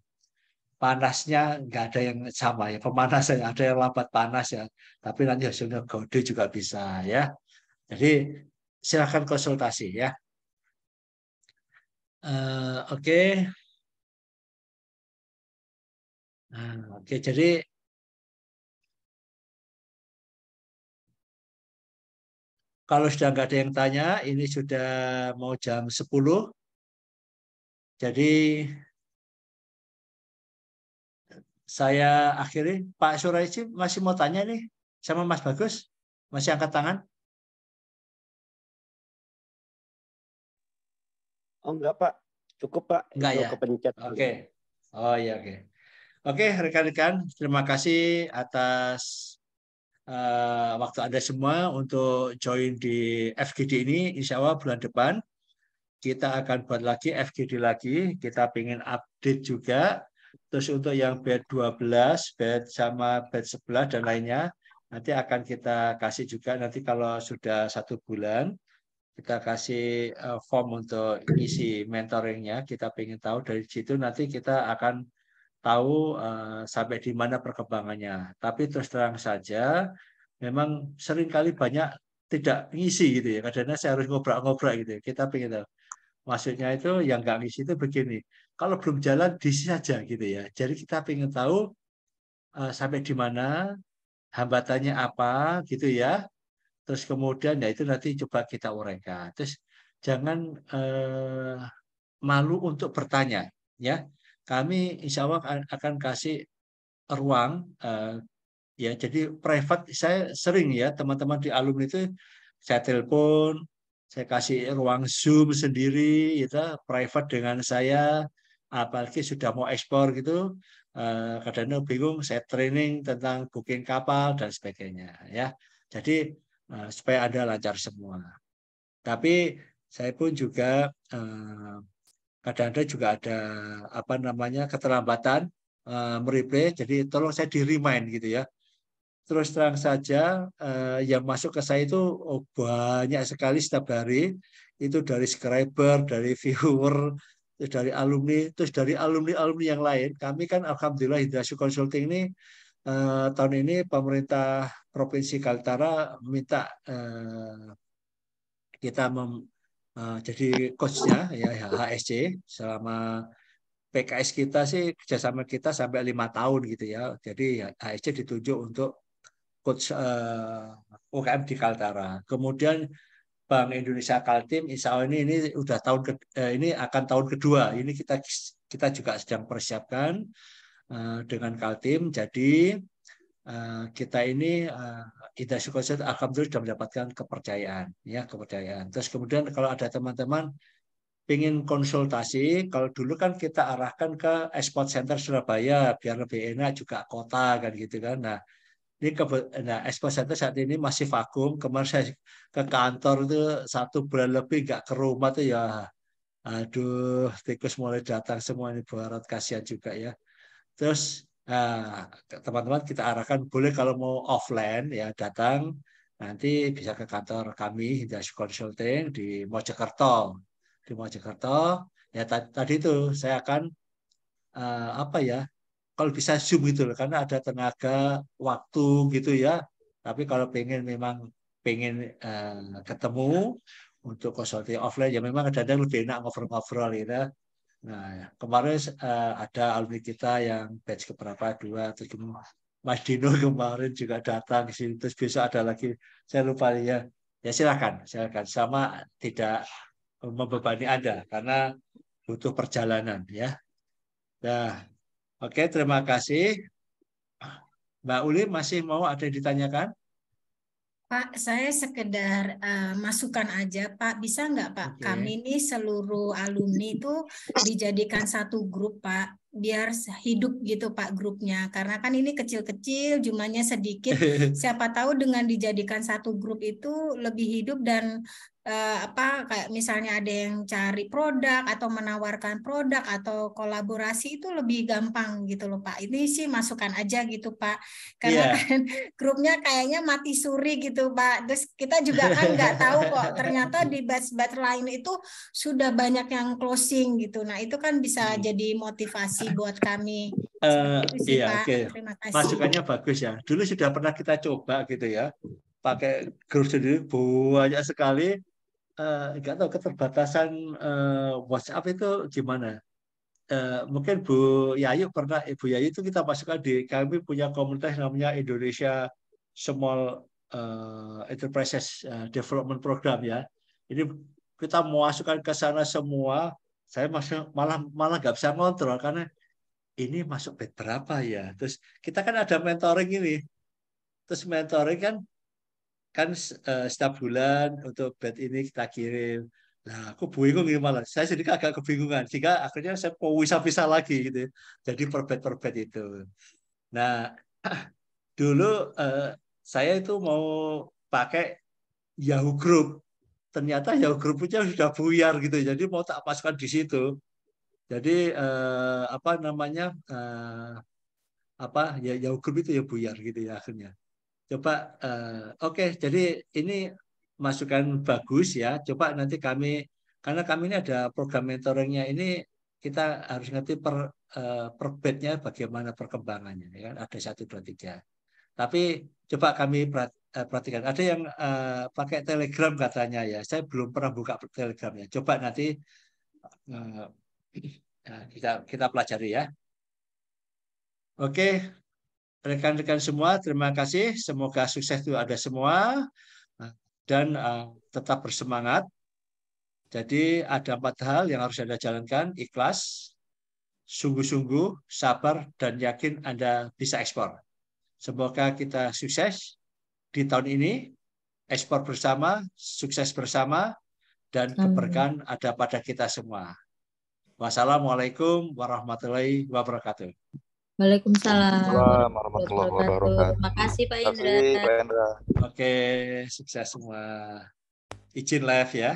[SPEAKER 2] Panasnya nggak ada yang sama ya. Pemanasan ada yang lambat panas ya. Tapi nanti hasilnya gede juga bisa ya. Jadi silakan konsultasi ya. Oke. Oke, jadi kalau sudah nggak ada yang tanya, ini sudah mau jam 10. Jadi saya akhiri. Pak Suraiji masih mau tanya nih sama Mas Bagus? Masih angkat tangan?
[SPEAKER 5] Oh enggak Pak, cukup Pak.
[SPEAKER 2] Enggak ya?
[SPEAKER 5] Kepencet.
[SPEAKER 2] Oke. Oh iya oke. Oke rekan-rekan, terima kasih atas waktu Anda semua untuk join di FGD ini. Insya Allah bulan depan kita akan buat lagi FGD lagi. Kita pengen update juga. Terus untuk yang batch 12, batch sama batch 11 dan lainnya, nanti akan kita kasih juga nanti kalau sudah 1 bulan, kita kasih form untuk isi mentoringnya. Kita pengen tahu dari situ nanti kita akan tahu sampai di mana perkembangannya. Tapi terus terang saja, memang seringkali banyak tidak ngisi gitu ya. Kadang-kadang saya harus ngobrol-ngobrol gitu. Kita pengen tahu. Maksudnya itu yang nggak ngisi itu begini. Kalau belum jalan diisi saja gitu ya. Jadi kita pengen tahu sampai di mana, hambatannya apa gitu ya. Terus kemudian ya itu nanti coba kita uraikan. Terus jangan malu untuk bertanya ya. Kami insya Allah akan kasih ruang ya. Jadi private saya sering ya teman-teman di alumni itu saya telepon, saya kasih ruang Zoom sendiri, gitu, private dengan saya, apalagi sudah mau ekspor gitu, kadang-kadang bingung, saya training tentang booking kapal dan sebagainya, ya. Jadi supaya Anda lancar semua. Tapi saya pun juga kadang-kadang juga ada apa namanya keterlambatan mereply, jadi tolong saya di remind gitu ya. terus terang saja yang masuk ke saya itu banyak sekali setiap hari. Itu dari subscriber, dari viewer, terus dari alumni, terus dari alumni-alumni yang lain. Kami kan alhamdulillah Hidrasi Consulting ini tahun ini pemerintah Provinsi Kaltara minta kita jadi coachnya ya HSC selama PKS kita sih kerjasama kita sampai 5 tahun gitu ya. Jadi HSC ditunjuk untuk coach UKM di Kaltara. Kemudian Bank Indonesia Kaltim, insya Allah ini udah ini akan tahun kedua. Ini kita juga sedang persiapkan dengan Kaltim. Jadi kita ini Hidrasi Consulting alhamdulillah sudah mendapatkan kepercayaan, ya kepercayaan. Terus kemudian kalau ada teman-teman ingin konsultasi, kalau dulu kan kita arahkan ke Export Center Surabaya biar lebih enak juga kota kan gitu kan. Nah, ini Export Center saat ini masih vakum. Kemarin saya ke kantor itu 1 bulan lebih nggak ke rumah tuh ya. Aduh, tikus mulai datang semua ini Barat, kasihan juga ya. Terus teman-teman kita arahkan boleh kalau mau offline ya datang nanti bisa ke kantor kami Hidrasi Consulting di Mojokerto. Di Mojokerto ya tadi itu saya akan apa ya, kalau bisa Zoom gitu loh, karena ada tenaga waktu gitu ya. Tapi kalau memang pengen ketemu untuk konsultasi offline ya memang kadang lebih enak ngobrol-ngobrol gitu. Nah kemarin ada alumni kita yang batch keberapa 2, terus Mas Dino kemarin juga datang ke sini, terus besok ada lagi saya lupa ya. Ya silakan sama tidak membebani Anda karena butuh perjalanan ya. Nah, oke, terima kasih. Mbak Uli masih mau ada yang ditanyakan?
[SPEAKER 6] Pak, saya sekedar masukan aja, Pak. Bisa nggak, Pak?
[SPEAKER 2] Oke.
[SPEAKER 6] Kami ini seluruh alumni itu dijadikan satu grup, Pak. Biar hidup gitu, Pak, grupnya. Karena kan ini kecil-kecil, jumlahnya sedikit. Siapa tahu dengan dijadikan satu grup itu lebih hidup dan kayak misalnya ada yang cari produk atau menawarkan produk atau kolaborasi itu lebih gampang gitu loh, Pak. Ini sih masukan aja gitu, Pak. Karena kan grupnya kayaknya mati suri gitu, Pak. Terus kita juga kan nggak tahu kok ternyata di batch-batch lain itu sudah banyak yang closing gitu. Nah, itu kan bisa jadi motivasi buat kami. Itu sih,
[SPEAKER 2] Iya,
[SPEAKER 6] Pak.
[SPEAKER 2] oke.
[SPEAKER 6] Terima kasih.
[SPEAKER 2] Masukannya bagus ya. Dulu sudah pernah kita coba gitu ya. Pakai grup sendiri banyak sekali. Nggak tahu keterbatasan WhatsApp itu gimana. Mungkin Bu Yayu pernah, Ibu Yayu itu kita masukkan kami punya komunitas namanya Indonesia Small Enterprises Development Program ya. Ini kita mau masukkan ke sana semua. Saya malah nggak bisa ngontrol karena ini masuk bed berapa ya. Terus kita kan ada mentoring ini. Terus mentoring kan setiap bulan untuk bed ini kita kirim. Nah, aku bingung ini malah. Saya sendiri agak kebingungan. Sehingga akhirnya saya mau pisah-pisah lagi gitu. Jadi per bed itu. Nah, dulu saya itu mau pakai Yahoo Group. Ternyata Yahoo Group-nya sudah buyar gitu. Jadi mau tak masukkan di situ. Jadi apa namanya Yahoo Group itu ya buyar gitu ya akhirnya. Coba oke, jadi ini masukan bagus ya. Coba nanti karena kami ini ada program mentoringnya ini kita harus ngerti per bednya bagaimana perkembangannya ya kan ada 1, 2, 3. Tapi coba kami perhatikan ada yang pakai Telegram katanya ya. Saya belum pernah buka Telegramnya. Coba nanti kita pelajari ya. Oke, rekan-rekan semua, terima kasih. Semoga sukses itu ada semua dan tetap bersemangat. Jadi ada 4 hal yang harus Anda jalankan: ikhlas, sungguh-sungguh, sabar, dan yakin Anda bisa ekspor. Semoga kita sukses di tahun ini, ekspor bersama, sukses bersama, dan keberkahan ada pada kita semua. Wassalamualaikum warahmatullahi wabarakatuh.
[SPEAKER 12] Waalaikumsalam warahmatullahi wabarakatuh.
[SPEAKER 6] Terima kasih Pak Indra.
[SPEAKER 12] Terima kasih Pak Indra.
[SPEAKER 2] Oke, sukses semua. Izin live ya.